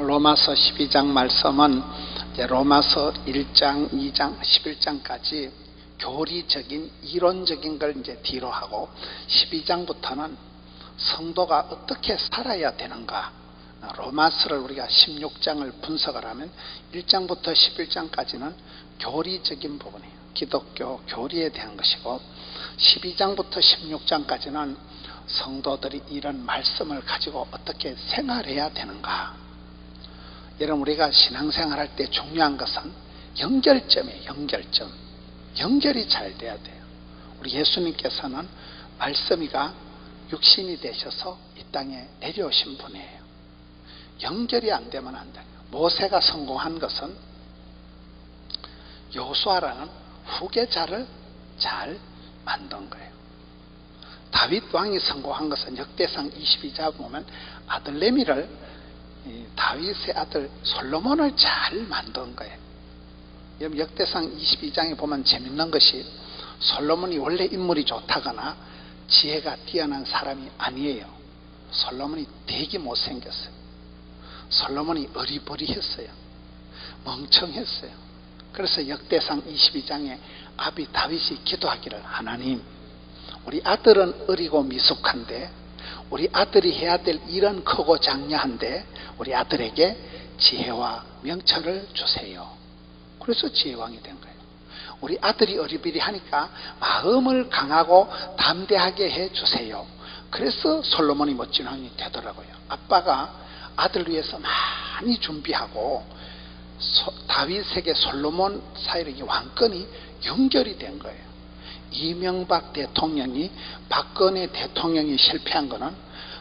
로마서 12장 말씀은 이제 로마서 1장, 2장, 11장까지 교리적인 이론적인 걸 이제 뒤로 하고 12장부터는 성도가 어떻게 살아야 되는가. 로마서를 우리가 16장을 분석을 하면 1장부터 11장까지는 교리적인 부분이에요. 기독교 교리에 대한 것이고 12장부터 16장까지는 성도들이 이런 말씀을 가지고 어떻게 생활해야 되는가. 여러분, 우리가 신앙생활 할 때 중요한 것은 연결점이에요. 연결점. 연결이 잘 돼야 돼요. 우리 예수님께서는 말씀이가 육신이 되셔서 이 땅에 내려오신 분이에요. 연결이 안 되면 안 돼요. 모세가 성공한 것은 여호수아라는 후계자를 잘 만든 거예요. 다윗 왕이 성공한 것은 역대상 22장 보면 아들 레미를, 다윗의 아들 솔로몬을 잘 만든 거예요. 역대상 22장에 보면 재밌는 것이 솔로몬이 원래 인물이 좋다거나 지혜가 뛰어난 사람이 아니에요. 솔로몬이 되게 못생겼어요. 솔로몬이 어리버리했어요. 멍청했어요. 그래서 역대상 22장에 아비 다윗이 기도하기를, 하나님, 우리 아들은 어리고 미숙한데 우리 아들이 해야 될 일은 크고 장려한데 우리 아들에게 지혜와 명철을 주세요. 그래서 지혜왕이 된 거예요. 우리 아들이 어리비리하니까 마음을 강하고 담대하게 해주세요. 그래서 솔로몬이 멋진 왕이 되더라고요. 아빠가 아들을 위해서 많이 준비하고 다윗에게 솔로몬 사이로 이 왕권이 연결이 된 거예요. 이명박 대통령이 박근혜 대통령이 실패한 것은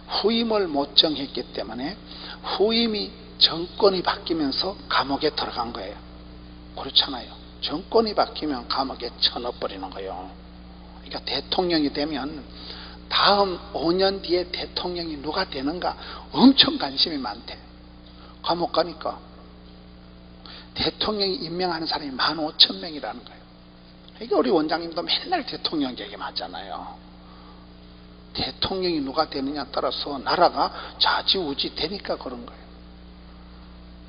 후임을 못 정했기 때문에 후임이 정권이 바뀌면서 감옥에 들어간 거예요. 그렇잖아요. 정권이 바뀌면 감옥에 쳐넣어버리는 거예요. 그러니까 대통령이 되면 다음 5년 뒤에 대통령이 누가 되는가 엄청 관심이 많대. 감옥 가니까 대통령이 임명하는 사람이 15,000명이라는 거예요. 그러니까 우리 원장님도 맨날 대통령 얘기하잖아요. 대통령이 누가 되느냐에 따라서 나라가 좌지우지 되니까 그런 거예요.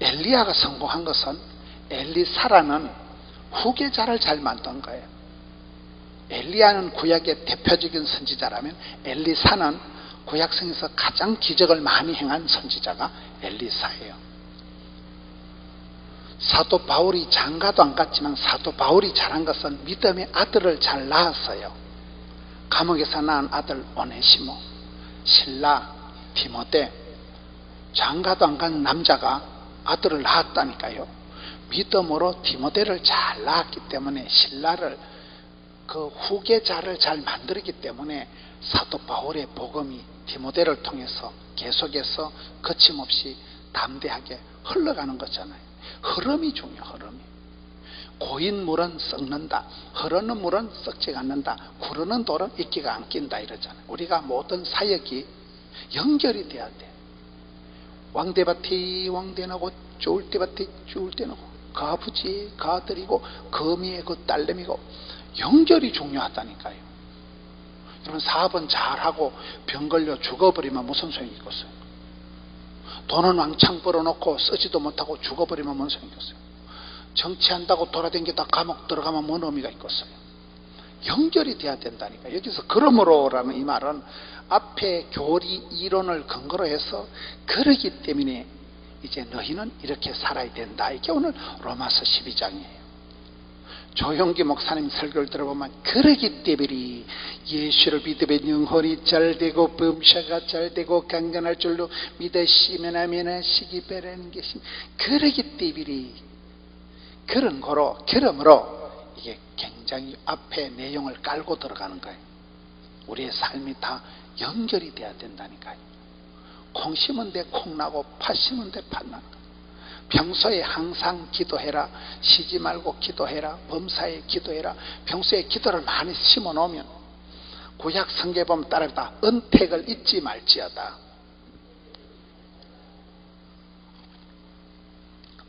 엘리야가 성공한 것은 엘리사라는 후계자를 잘 만든 거예요. 엘리야는 구약의 대표적인 선지자라면 엘리사는 구약성에서 가장 기적을 많이 행한 선지자가 엘리사예요. 사도 바울이 장가도 안 갔지만 사도 바울이 잘한 것은 믿음의 아들을 잘 낳았어요. 감옥에서 낳은 아들 오네시모, 신라 디모데, 장가도 안 간 남자가 아들을 낳았다니까요. 믿음으로 디모데를 잘 낳았기 때문에 신라를, 그 후계자를 잘 만들었기 때문에 사도 바울의 복음이 디모데를 통해서 계속해서 거침없이 담대하게 흘러가는 거잖아요. 흐름이 중요해요. 흐름이. 고인 물은 썩는다, 흐르는 물은 썩지 않는다, 구르는 돌은 이끼가 안 낀다 이러잖아요. 우리가 모든 사역이 연결이 돼야 돼. 왕대밭이 왕대나고 쫄대밭이 쫄대나고 그 아버지 그 아들이고 거미의 그 딸내미고 연결이 중요하다니까요. 여러분, 사업은 잘하고 병 걸려 죽어버리면 무슨 소용이 있겠어요? 돈은 왕창 벌어놓고 쓰지도 못하고 죽어버리면 뭔 소용이 있겠어요? 정치한다고 돌아다니다 감옥 들어가면 뭔 의미가 있겠어요? 연결이 돼야 된다니까. 여기서 그러므로라는 이 말은 앞에 교리 이론을 근거로 해서 그러기 때문에 이제 너희는 이렇게 살아야 된다. 이게 오늘 로마서 12장이에요. 조용기 목사님 설교를 들어보면 그러기 때문에 예수를 믿으면 영혼이 잘되고 범사가 잘되고 강건할 줄로 믿으시면 하면 시기 베라는 것이, 그러기 때문에 그런 거로, 그러므로 이게 굉장히 앞에 내용을 깔고 들어가는 거예요. 우리의 삶이 다 연결이 돼야 된다니까요. 콩 심은 데 콩 나고 팥 심은 데 팥 나는 거예요. 평소에 항상 기도해라, 쉬지 말고 기도해라, 범사에 기도해라. 평소에 기도를 많이 심어 놓으면 구약 성경에 보면 따르다 은택을 잊지 말지어다.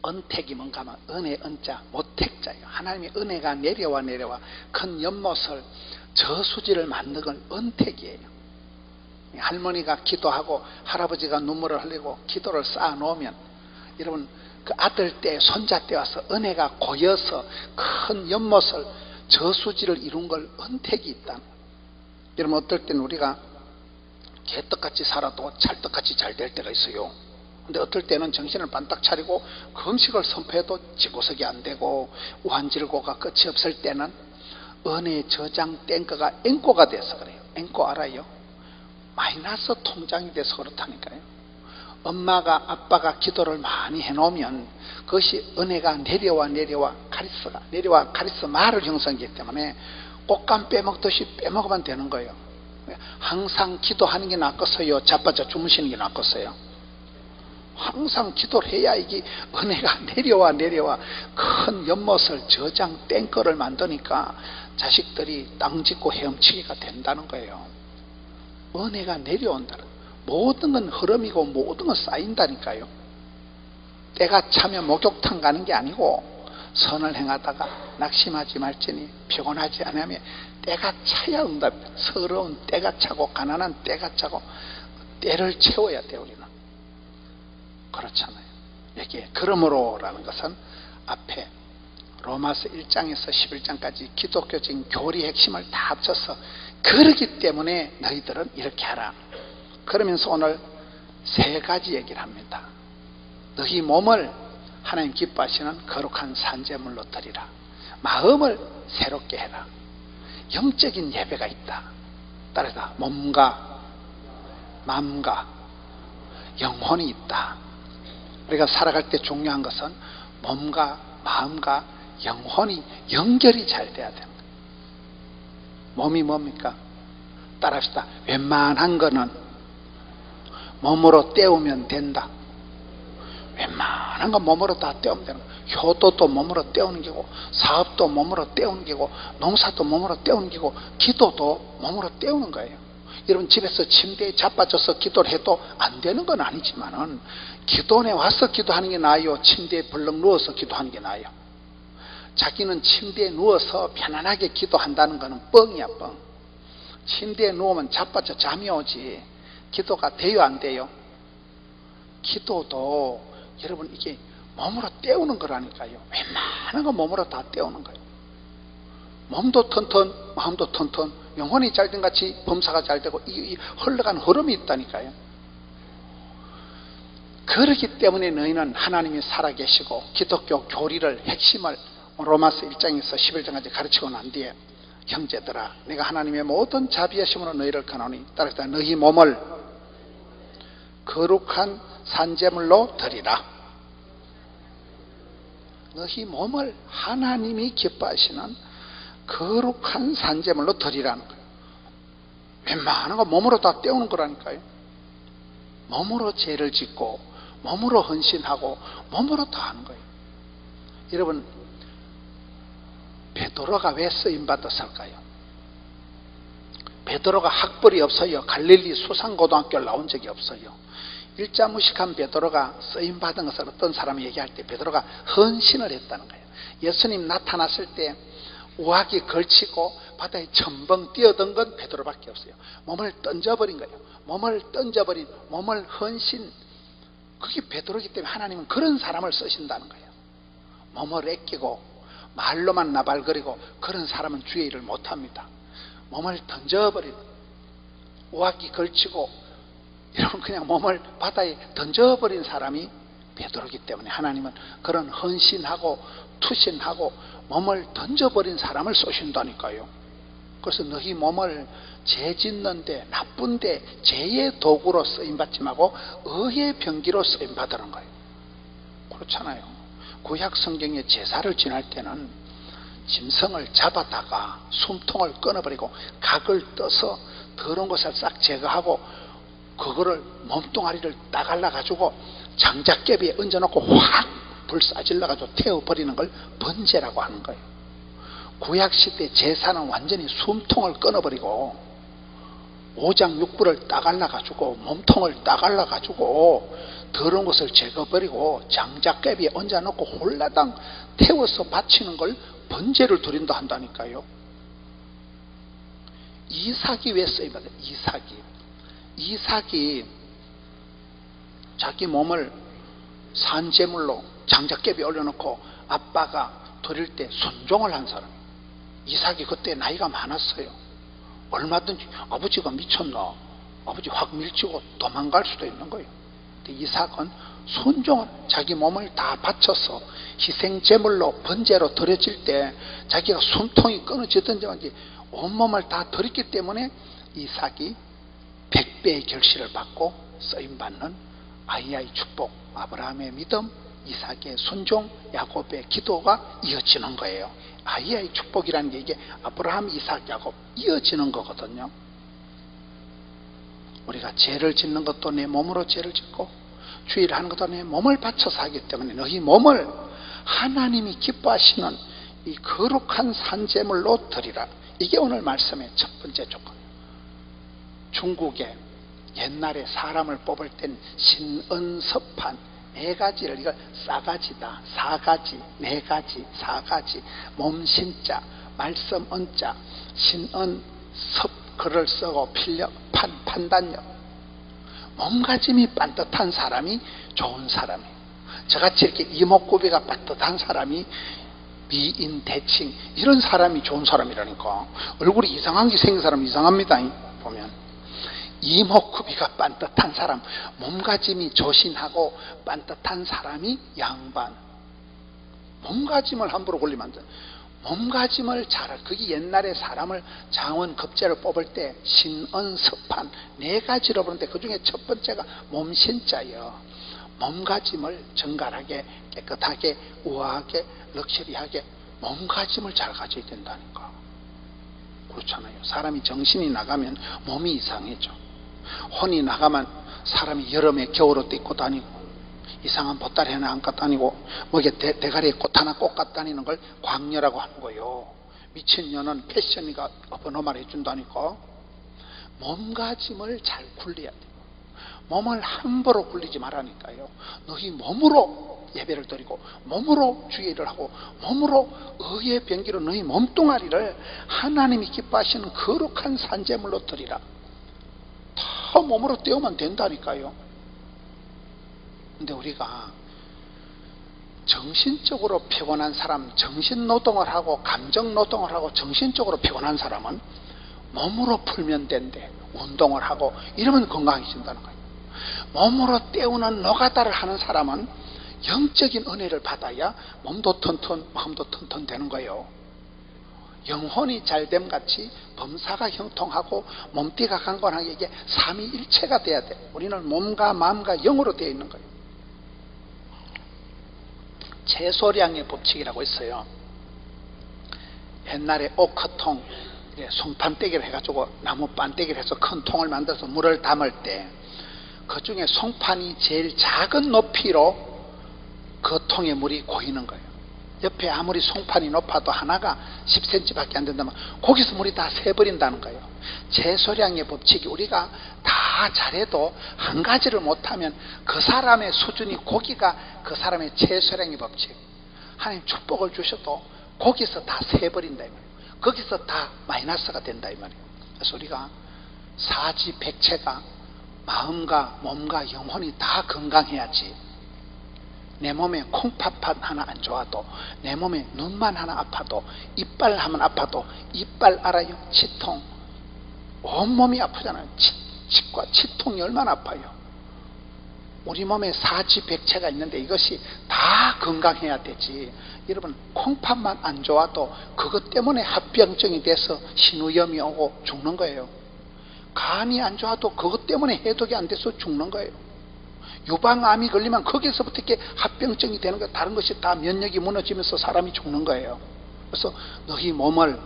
은택이 뭔가 하면 은혜 은자 모택자예요. 하나님의 은혜가 내려와 큰 연못을 저수지를 만든 건 은택이에요. 할머니가 기도하고 할아버지가 눈물을 흘리고 기도를 쌓아 놓으면 여러분 그 아들 때 손자 때 와서 은혜가 고여서 큰 연못을 저수지를 이룬 걸 은택이 있다. 여러분 어떨 때는 우리가 개떡같이 살아도 찰떡같이 잘 될 때가 있어요. 근데 어떨 때는 정신을 반딱 차리고 금식을 선포해도 지구석이 안 되고 우한질고가 끝이 없을 때는 은혜의 저장 땡거가 앵꼬가 돼서 그래요. 앵꼬 알아요? 마이너스 통장이 돼서 그렇다니까요. 엄마가 아빠가 기도를 많이 해놓으면 그것이 은혜가 내려와 카리스마를 형성하기 때문에 꽃감 빼먹듯이 빼먹으면 되는 거예요. 항상 기도하는 게 낫겠어요? 자빠져 주무시는 게 낫겠어요? 항상 기도를 해야 이게 은혜가 내려와 큰 연못을 저장 땡거를 만드니까 자식들이 땅 짓고 헤엄치기가 된다는 거예요. 은혜가 내려온다는, 모든 건 흐름이고 모든 건 쌓인다니까요. 때가 차면 목욕탕 가는 게 아니고 선을 행하다가 낙심하지 말지니 피곤하지 않으면 때가 차야 응답이다. 서러운 때가 차고 가난한 때가 차고 때를 채워야 돼. 우리는 그렇잖아요. 여기에 그러므로라는 것은 앞에 로마서 1장에서 11장까지 기독교적인 교리 핵심을 다 합쳐서 그러기 때문에 너희들은 이렇게 하라. 그러면서 오늘 세 가지 얘기를 합니다. 너희 몸을 하나님 기뻐하시는 거룩한 산제물로 드리라. 마음을 새롭게 해라. 영적인 예배가 있다. 따라서 몸과 마음과 영혼이 있다. 우리가 살아갈 때 중요한 것은 몸과 마음과 영혼이 연결이 잘 돼야 됩니다. 몸이 뭡니까? 따라합시다. 웬만한 거는 몸으로 때우면 된다. 웬만한 건 몸으로 다 때우면 되는 거예요. 효도도 몸으로 때우는 게고, 사업도 몸으로 때우는 게고, 농사도 몸으로 때우는 게고, 기도도 몸으로 때우는 거예요. 여러분 집에서 침대에 자빠져서 기도를 해도 안 되는 건 아니지만은 기도원에 와서 기도하는 게 나아요? 침대에 벌렁 누워서 기도하는 게 나아요? 자기는 침대에 누워서 편안하게 기도한다는 거는 뻥이야, 뻥. 침대에 누우면 자빠져 잠이 오지. 기도가 돼요, 안 돼요? 기도도 여러분 이게 몸으로 때우는 거라니까요. 웬만한 건 몸으로 다 때우는 거예요. 몸도 튼튼, 마음도 튼튼, 영혼이 잘된 같이 범사가 잘 되고 이 흘러가는 흐름이 있다니까요. 그렇기 때문에 너희는 하나님이 살아계시고 기독교 교리를 핵심을 로마서 1장에서 11장까지 가르치고 난 뒤에 형제들아 내가 하나님의 모든 자비하심으로 너희를 가노니 따라서 너희 몸을 거룩한 산제물로 드리라. 너희 몸을 하나님이 기뻐하시는 거룩한 산제물로 드리라는 거예요. 웬만한 거 몸으로 다 때우는 거라니까요. 몸으로 죄를 짓고 몸으로 헌신하고 몸으로 다 하는 거예요. 여러분 베드로가 왜 쓰임받았을까요? 베드로가 학벌이 없어요. 갈릴리 수상고등학교를 나온 적이 없어요. 일자무식한 베드로가 쓰임받은 것을 어떤 사람이 얘기할 때 베드로가 헌신을 했다는 거예요. 예수님 나타났을 때 우악이 걸치고 바다에 첨벙 뛰어든 건 베드로밖에 없어요. 몸을 던져버린 거예요. 몸을 헌신. 그게 베드로이기 때문에 하나님은 그런 사람을 쓰신다는 거예요. 몸을 아끼고 말로만 나발거리고 그런 사람은 주의 일을 못합니다. 몸을 던져버린, 우악이 걸치고 여러분 그냥 몸을 바다에 던져버린 사람이 베드로이기 때문에 하나님은 그런 헌신하고 투신하고 몸을 던져버린 사람을 쏘신다니까요. 그래서 너희 몸을 죄 짓는데 나쁜데 죄의 도구로 쓰임받지 말고 의의 병기로 쓰임받으는 거예요. 그렇잖아요. 구약 성경의 제사를 지낼 때는 짐승을 잡아다가 숨통을 끊어버리고 각을 떠서 더러운 것을 싹 제거하고 그거를 몸뚱아리를 따갈라 가지고 장작개비에 얹어놓고 확 불 쏴질러 가지고 태워버리는 걸 번제라고 하는 거예요. 구약시대 제사는 완전히 숨통을 끊어버리고 오장육부를 따갈라 가지고 몸통을 따갈라 가지고 더러운 것을 제거버리고 장작개비에 얹어놓고 홀라당 태워서 바치는 걸 번제를 드린다 한다니까요. 이삭이 왜 쓰임받아요? 이삭이 자기 몸을 산재물로 장작개비 올려놓고 아빠가 드릴 때 순종을 한 사람. 이삭이 그때 나이가 많았어요. 얼마든지 아버지가 미쳤나, 아버지 확 밀치고 도망갈 수도 있는 거예요. 근데 이삭은 순종을, 자기 몸을 다 바쳐서 희생제물로 번제로 드려질 때 자기가 숨통이 끊어지든지 온몸을 다 드렸기 때문에 이삭이 100배의 결실을 받고 쓰임받는 아이의 축복, 아브라함의 믿음, 이삭의 순종, 야곱의 기도가 이어지는 거예요. 아이의 축복이라는 게 이게 아브라함, 이삭, 야곱 이어지는 거거든요. 우리가 죄를 짓는 것도 내 몸으로 죄를 짓고 주의를 하는 것도 내 몸을 바쳐서 하기 때문에 너희 몸을 하나님이 기뻐하시는 이 거룩한 산제물로 드리라. 이게 오늘 말씀의 첫 번째 조건. 중국에 옛날에 사람을 뽑을 땐 신은섭판 네 가지를, 이걸 싸가지다, 사가지, 네 가지, 사가지, 몸신자, 말씀 은자, 신은 섭 글을 쓰고 필력, 판단력, 몸가짐이 반듯한 사람이 좋은 사람이에요. 저같이 이렇게 이목구비가 반듯한 사람이 미인 대칭 이런 사람이 좋은 사람이라니까. 얼굴이 이상한 게 생긴 사람 이상합니다. 보면 이목구비가 반듯한 사람, 몸가짐이 조신하고 반듯한 사람이 양반. 몸가짐을 함부로 걸리면 안 돼. 몸가짐을 잘, 그게 옛날에 사람을 장원 급제를 뽑을 때 신언섭판 네 가지로 보는데 그 중에 첫 번째가 몸신자예요. 몸가짐을 정갈하게, 깨끗하게, 우아하게, 럭셔리하게 몸가짐을 잘 가져야 된다니까. 그렇잖아요. 사람이 정신이 나가면 몸이 이상해져. 혼이 나가면 사람이 여름에 겨울옷도 입고 다니고 이상한 보따리 하나 안 갖고 다니고 목에 대가리에 꽃 하나 꼭 갖고 다니는 걸 광녀라고 하는 거예요. 미친년은 패션이가 어버너말 해준다니까. 몸가짐을 잘 굴려야 돼요. 몸을 함부로 굴리지 말라니까요. 너희 몸으로 예배를 드리고 몸으로 주의를 하고 몸으로 의의 병기로 너희 몸뚱아리를 하나님이 기뻐하시는 거룩한 산제물로 드리라. 다 몸으로 떼우면 된다니까요. 근데 우리가 정신적으로 피곤한 사람, 정신노동을 하고 감정노동을 하고 정신적으로 피곤한 사람은 몸으로 풀면 된대. 운동을 하고 이러면 건강해진다는 거예요. 몸으로 때우는 노가다를 하는 사람은 영적인 은혜를 받아야 몸도 튼튼 마음도 튼튼 되는 거예요. 영혼이 잘됨 같이 범사가 형통하고 몸띠가 강건하게 이게 삼위일체가 돼야 돼. 우리는 몸과 마음과 영으로 되어 있는 거예요. 채소량의 법칙이라고 있어요. 옛날에 오크통, 송판떼기를 해가지고 나무 반떼기를 해서 큰 통을 만들어서 물을 담을 때 그 중에 송판이 제일 작은 높이로 그 통에 물이 고이는 거예요. 옆에 아무리 송판이 높아도 하나가 10cm 밖에 안 된다면 거기서 물이 다 새버린다는 거예요. 채소량의 법칙이 우리가 다 잘해도 한 가지를 못하면 그 사람의 수준이, 고기가 그 사람의 채소량의 법칙. 하나님 축복을 주셔도 거기서 다 새버린다 이 말이에요. 거기서 다 마이너스가 된다 이 말이에요. 그래서 우리가 사지백체가 마음과 몸과 영혼이 다 건강해야지. 내 몸에 콩팥 하나 안 좋아도, 내 몸에 눈만 하나 아파도, 이빨 하면 아파도, 이빨 알아요? 치통. 온몸이 아프잖아요. 치과 치통이 얼마나 아파요. 우리 몸에 사지백체가 있는데 이것이 다 건강해야 되지. 여러분, 콩팥만 안 좋아도 그것 때문에 합병증이 돼서 신우염이 오고 죽는 거예요. 간이 안 좋아도 그것 때문에 해독이 안 돼서 죽는 거예요. 유방암이 걸리면 거기서부터 이렇게 합병증이 되는 거예요. 다른 것이 다 면역이 무너지면서 사람이 죽는 거예요. 그래서 너희 몸을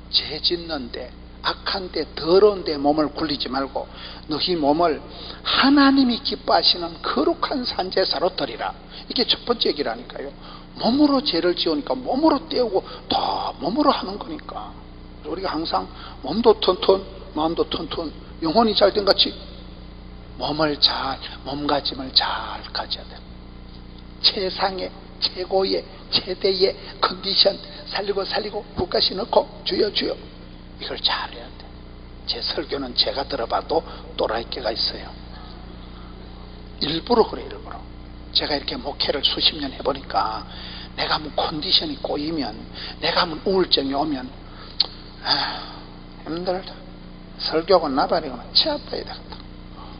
죄 짓는데, 악한데, 더러운데 몸을 굴리지 말고 너희 몸을 하나님이 기뻐하시는 거룩한 산제사로 드리라. 이게 첫 번째 얘기라니까요. 몸으로 죄를 지으니까 몸으로 떼우고 다 몸으로 하는 거니까. 우리가 항상 몸도 튼튼 마음도 튼튼 영혼이 잘된 같이 몸가짐을 잘 가져야 돼요. 최상의, 최고의, 최대의 컨디션 살리고 국가시 넣고 주여 이걸 잘해야 돼. 제 설교는 제가 들어봐도 또라이께가 있어요. 일부러 그래, 일부러. 제가 이렇게 목회를 수십 년 해보니까 내가 한번 컨디션이 꼬이면, 내가 한번 우울증이 오면 힘들다. 설교가 나발이거나 치아파야 되겠다.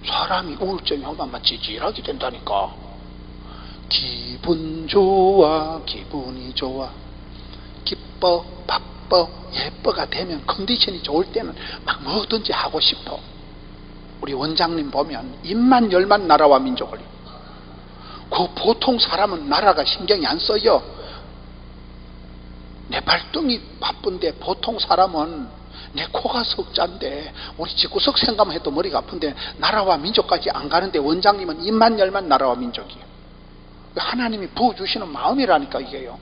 사람이 우울증이 오면 막 찌질하게 된다니까. 기분 좋아, 기분이 좋아, 기뻐, 바빠, 예뻐가 되면, 컨디션이 좋을 때는 막 뭐든지 하고 싶어. 우리 원장님 보면 입만 열만 나라와 민족을, 그 보통 사람은 나라가 신경이 안 써요. 내 발등이 바쁜데 보통 사람은, 내 코가 석자인데 우리 집구석 생각만 해도 머리가 아픈데 나라와 민족까지 안 가는데, 원장님은 입만 열만 나라와 민족이에요. 하나님이 부어주시는 마음이라니까 이게요.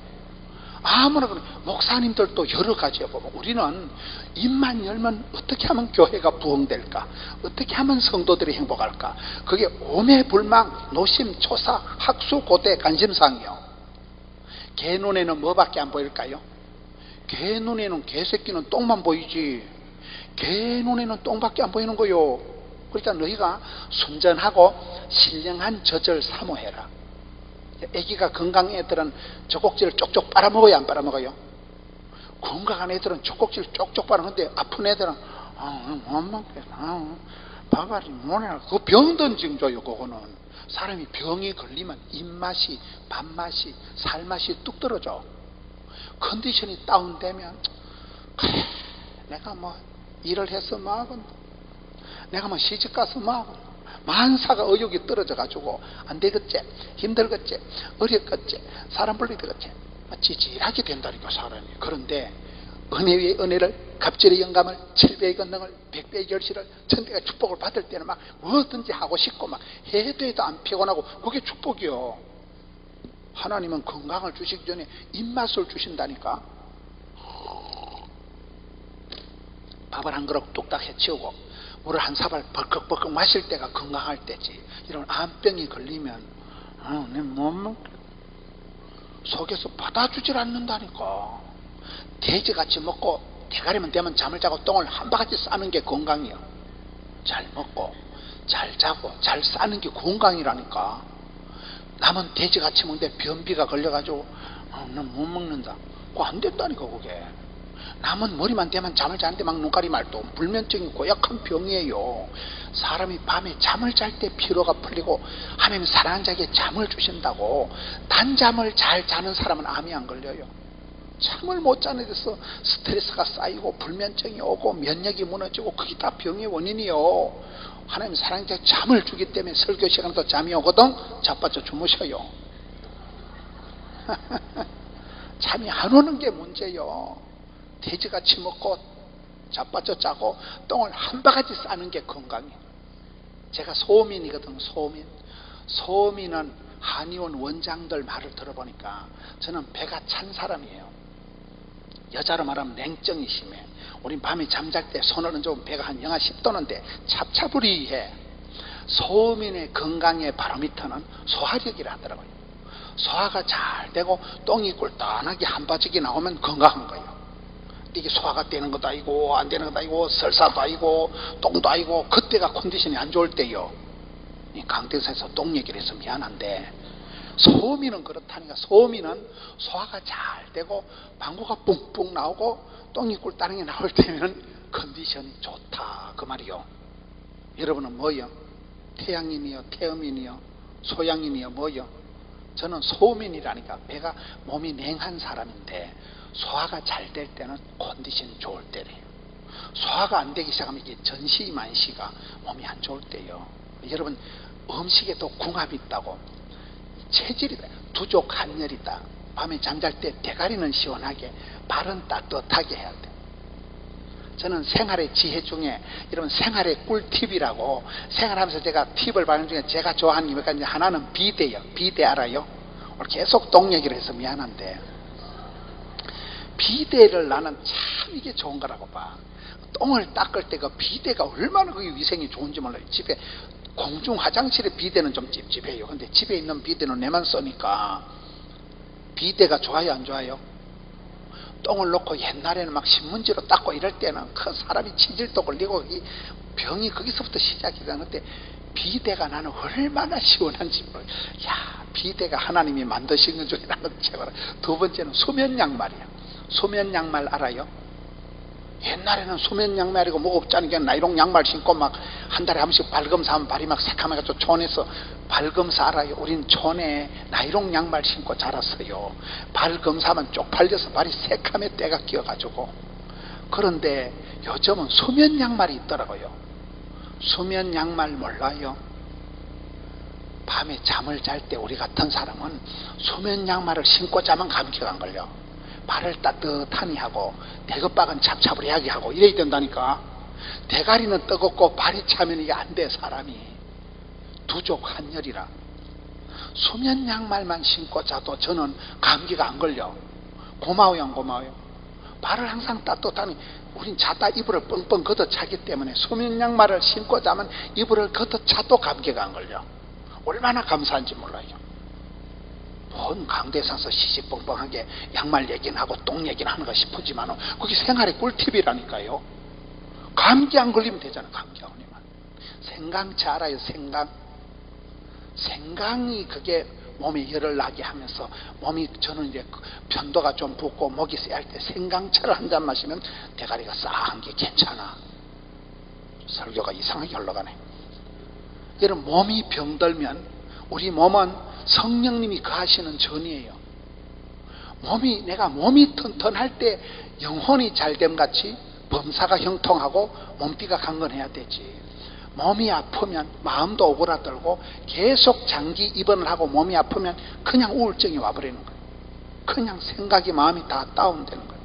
아무나 그래. 목사님들도 여러 가지에 보면 우리는 입만 열면 어떻게 하면 교회가 부흥될까, 어떻게 하면 성도들이 행복할까, 그게 오매불망 노심초사 학수고대 관심사항이요. 개 눈에는 뭐밖에 안 보일까요? 개 눈에는 개새끼는 똥만 보이지, 개 눈에는 똥밖에 안 보이는 거요. 그러니까 너희가 순전하고 신령한 젖을 사모해라. 애기가 건강한 애들은 젖꼭지를 쪽쪽 빨아먹어야 안 빨아먹어요? 건강한 애들은 젖꼭지를 쪽쪽 빨아먹는데 아픈 애들은 못 먹겠다, 밥알이 뭐냐, 그거 병든 징조요. 그거는 사람이 병이 걸리면 입맛이, 밥맛이, 살맛이 뚝 떨어져. 컨디션이 다운되면, 그래, 내가 뭐 일을 해서 뭐 하건, 내가 뭐 시집가서 뭐 하건, 만사가 의욕이 떨어져 가지고 안 되겠지, 힘들겠지, 어렵겠지, 사람 불러야 되겠지, 찌질하게 된다니까 사람이. 그런데 은혜 위에 은혜를, 갑절의 영감을, 7배의 권능을, 100배의 결실을, 1000배의 축복을 받을 때는 막 뭐든지 하고 싶고 막 해도 해도 안 피곤하고, 그게 축복이요. 하나님은 건강을 주시기 전에 입맛을 주신다니까. 밥을 한 그릇 뚝딱 해치우고 물을 한 사발 벌컥벌컥 마실 때가 건강할 때지. 이런 암병이 걸리면 내 못 먹겠다, 속에서 받아주질 않는다니까. 돼지같이 먹고 대가리만 되면 잠을 자고 똥을 한 바가지 싸는 게 건강이야. 잘 먹고 잘 자고 잘 싸는 게 건강이라니까. 남은 돼지같이 먹는데 변비가 걸려가지고 난 못 먹는다, 그거 안 된다니까. 그게 남은 머리만 대면 잠을 자는데 막 눈가리 말도 불면증이 고약한 병이에요. 사람이 밤에 잠을 잘 때 피로가 풀리고 하나님 사랑하는 자에게 잠을 주신다고. 단잠을 잘 자는 사람은 암이 안 걸려요. 잠을 못 자는 데서 스트레스가 쌓이고 불면증이 오고 면역이 무너지고, 그게 다 병의 원인이요. 하나님 사랑하는 자에게 잠을 주기 때문에 설교 시간에도 잠이 오거든 자빠져 주무셔요. 잠이 안 오는 게 문제요. 돼지같이 먹고 자빠져 자고 똥을 한 바가지 싸는 게 건강이에요. 제가 소민이거든. 소민은 한의원 원장들 말을 들어보니까 저는 배가 찬 사람이에요. 여자로 말하면 냉정이 심해. 우린 밤에 잠잘 때 손을 얹으면 배가 한 영하 10도는데 찹찹으리해. 소민의 건강의 바로미터는 소화력이라 하더라고요. 소화가 잘 되고 똥이 꿀떡하게 한 바지기 나오면 건강한 거예요. 이게 소화가 되는 것도 아니고 안 되는 것도 아니고 설사도 아니고 똥도 아니고, 그때가 컨디션이 안 좋을 때요. 이 강대사에서 똥 얘기를 해서 미안한데, 소민은 그렇다니까. 소민은 소화가 잘 되고 방구가 뿡뿡 나오고 똥이 꿀다는 게 나올 때면 컨디션이 좋다, 그 말이요. 여러분은 뭐요? 태양인이요, 태음인이요, 소양인이요, 뭐요? 저는 소민이라니까. 배가 몸이 냉한 사람인데 소화가 잘 될 때는 컨디션이 좋을 때래요. 소화가 안 되기 시작하면 이게 전시만시가 몸이 안 좋을 때요. 여러분, 음식에도 궁합이 있다고. 체질이다, 두족 한열이다. 밤에 잠잘 때 대가리는 시원하게, 발은 따뜻하게 해야 돼. 저는 생활의 지혜 중에 이런 생활의 꿀팁이라고, 생활하면서 제가 팁을 받는 중에 제가 좋아하는 게 몇 가지. 하나는 비데요. 비데 알아요? 오늘 계속 똥 얘기를 해서 미안한데, 비데를 나는 참 이게 좋은 거라고 봐. 똥을 닦을 때 그 비데가 얼마나 그게 위생이 좋은지 몰라요. 집에 공중 화장실의 비데는 좀 찝찝해요. 근데 집에 있는 비데는 내만 쓰니까. 비데가 좋아요, 안 좋아요? 똥을 놓고 옛날에는 막 신문지로 닦고 이럴 때는 그 사람이 치질도 걸리고 이 병이 거기서부터 시작이 되는데, 비대가 나는 얼마나 시원한지 모르. 야, 비대가 하나님이 만드신 것 중에 나는 최고라. 두 번째는 소면 양말이야. 소면 양말 알아요? 옛날에는 소면 양말이고 뭐 없자니까 나이롱 양말 신고 막 한 달에 한 번씩 발검사하면 발이 막 새카매가지고 촌에서 발검사 알아요? 우린 촌에 나이롱 양말 신고 자랐어요. 발검사하면 쪽팔려서 발이 새카매 때가 끼어가지고. 그런데 요즘은 소면 양말이 있더라고요. 소면 양말 몰라요? 밤에 잠을 잘 때 우리 같은 사람은 소면 양말을 신고 자면 감기가 안 걸려. 발을 따뜻하니 하고 대급박은 찹찹하게 하고 이래야 된다니까. 대가리는 뜨겁고 발이 차면 이게 안 돼. 사람이 두족 한열이라. 소면 양말만 신고 자도 저는 감기가 안 걸려. 고마워요 안 고마워요? 발을 항상 따뜻하니 우린 자다 이불을 뻥뻥 걷어차기 때문에 소면 양말을 신고 자면 이불을 걷어차도 감기가 안 걸려. 얼마나 감사한지 몰라요. 뭔 강대상서 시시뻥뻥하게 양말 얘기는 하고 똥 얘기는 하는가 싶었지만 그게 생활의 꿀팁이라니까요. 감기 안 걸리면 되잖아. 감기 안 걸리면. 생강차 알아요? 생강이 그게 몸에 열을 나게 하면서 몸이 저는 이제 편도가 좀 붓고 목이 쎄할 때 생강차를 한 잔 마시면 대가리가 싸한 게 괜찮아. 설교가 이상하게 흘러가네. 여러분 몸이 병들면 우리 몸은 성령님이 거하시는 전이에요. 내가 몸이 튼튼할 때 영혼이 잘됨 같이 범사가 형통하고 몸띠가 강건해야 되지. 몸이 아프면 마음도 오그라들고 계속 장기 입원을 하고 몸이 아프면 그냥 우울증이 와버리는 거예요. 그냥 생각이 마음이 다 다운되는 거예요.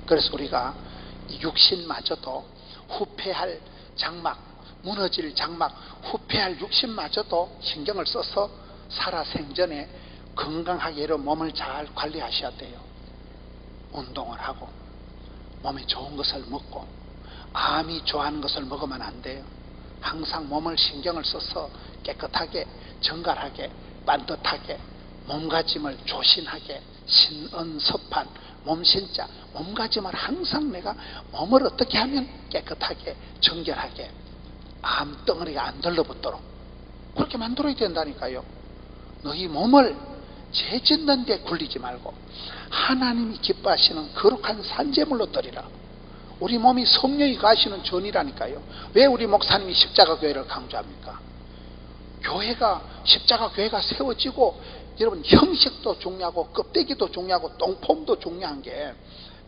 그래서 우리가 육신마저도 후패할 장막, 무너질 장막, 후패할 육신마저도 신경을 써서 살아생전에 건강하게 몸을 잘 관리하셔야 돼요. 운동을 하고 몸에 좋은 것을 먹고 암이 좋아하는 것을 먹으면 안 돼요. 항상 몸을 신경을 써서 깨끗하게 정갈하게 반듯하게 몸가짐을 조신하게 신은섭한 몸신자 몸가짐을 항상 내가 몸을 어떻게 하면 깨끗하게 정결하게 암덩어리가 안 들러붙도록 그렇게 만들어야 된다니까요. 너희 몸을 죄 짓는 데 굴리지 말고 하나님이 기뻐하시는 거룩한 산제물로 드리라. 우리 몸이 성령이 가시는 전이라니까요. 왜 우리 목사님이 십자가 교회를 강조합니까? 십자가 교회가 세워지고 여러분 형식도 중요하고 껍데기도 중요하고 똥폼도 중요한 게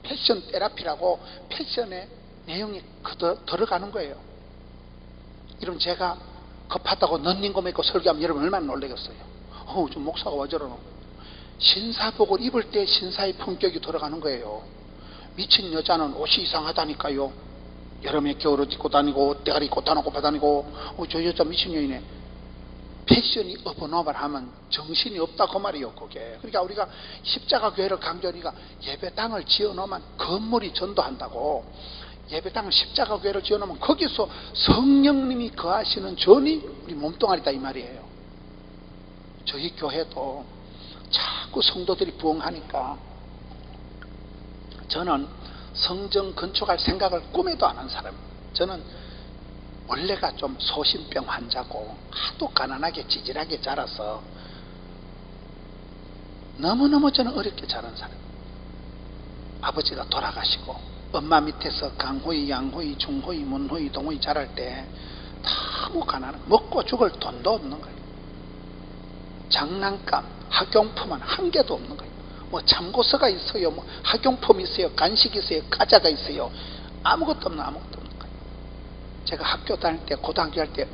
패션 테라피라고 패션의 내용이 들어가는 거예요. 여러분 제가 급하다고 넌닝고 입고 설교하면 여러분 얼마나 놀라겠어요. 좀 목사가 와 저러노. 신사복을 입을 때 신사의 품격이 들어가는 거예요. 미친 여자는 옷이 이상하다니까요. 여름에 겨울옷 입고 다니고 대가리 꽂아놓고 다니고 저 여자 미친 여인네. 패션이 어버너버하면 정신이 없다 그 말이에요. 그게. 그러니까 우리가 십자가 교회를 강조하니까 예배당을 지어놓으면 건물이 전도한다고. 예배당을 십자가 교회를 지어놓으면 거기서 성령님이 거하시는 전이 우리 몸뚱아리다 이 말이에요. 저희 교회도 자꾸 성도들이 부흥하니까 저는 성전 건축할 생각을 꿈에도 안 한 사람이에요. 저는 원래가 좀 소신병 환자고 하도 가난하게 찌질하게 자라서 너무너무 저는 어렵게 자란 사람이에요. 아버지가 돌아가시고 엄마 밑에서 강호이, 양호이, 중호이, 문호이, 동호이 자랄 때 너무 가난하고 먹고 죽을 돈도 없는 거예요. 장난감, 학용품은 한 개도 없는 거예요. 뭐 참고서가 있어요, 뭐 학용품 있어요, 간식 있어요, 과자가 있어요. 아무것도 없는 거예요. 제가 학교 다닐 때, 고등학교 할 때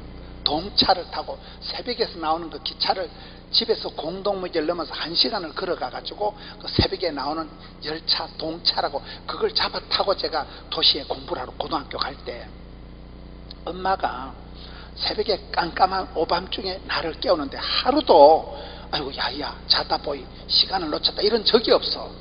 동차를 타고 새벽에서 나오는 그 기차를 집에서 공동묘지를 넘어서 1시간을 걸어가 가지고 그 새벽에 나오는 열차 동차라고 그걸 잡아 타고 제가 도시에 공부를 하러 고등학교 갈 때 엄마가 새벽에 깜깜한 오밤중에 나를 깨우는데 하루도 아이고 야야 자다 보이 시간을 놓쳤다 이런 적이 없어.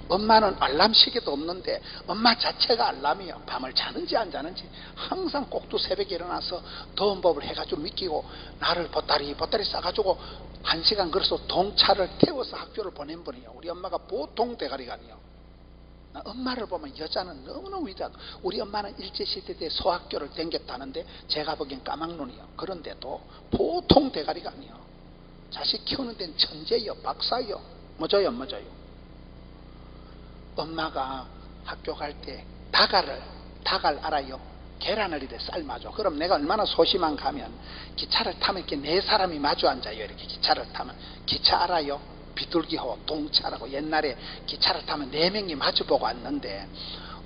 엄마는 알람 시계도 없는데 엄마 자체가 알람이에요. 밤을 자는지 안 자는지 항상 꼭두 새벽에 일어나서 더운 법을 해가지고 미끼고 나를 보따리 싸가지고 1시간 걸어서 동차를 태워서 학교를 보낸 분이에요. 우리 엄마가 보통 대가리가 아니에요. 나 엄마를 보면 여자는 너무너무 위대하다. 우리 엄마는 일제시대 때 소학교를 다녔다는데 제가 보기엔 까막눈이요. 그런데도 보통 대가리가 아니요. 자식 키우는 데는 천재요, 박사요. 뭐죠요, 뭐죠요. 엄마가 학교 갈 때 닭알 알아요? 계란을 이렇게 삶아줘. 그럼 내가 얼마나 소심한가 하면 기차를 타면 이렇게 네 사람이 마주 앉아요. 이렇게 기차를 타면. 기차 알아요? 비둘기호 동차라고 옛날에 기차를 타면 네 명이 마주보고 앉는데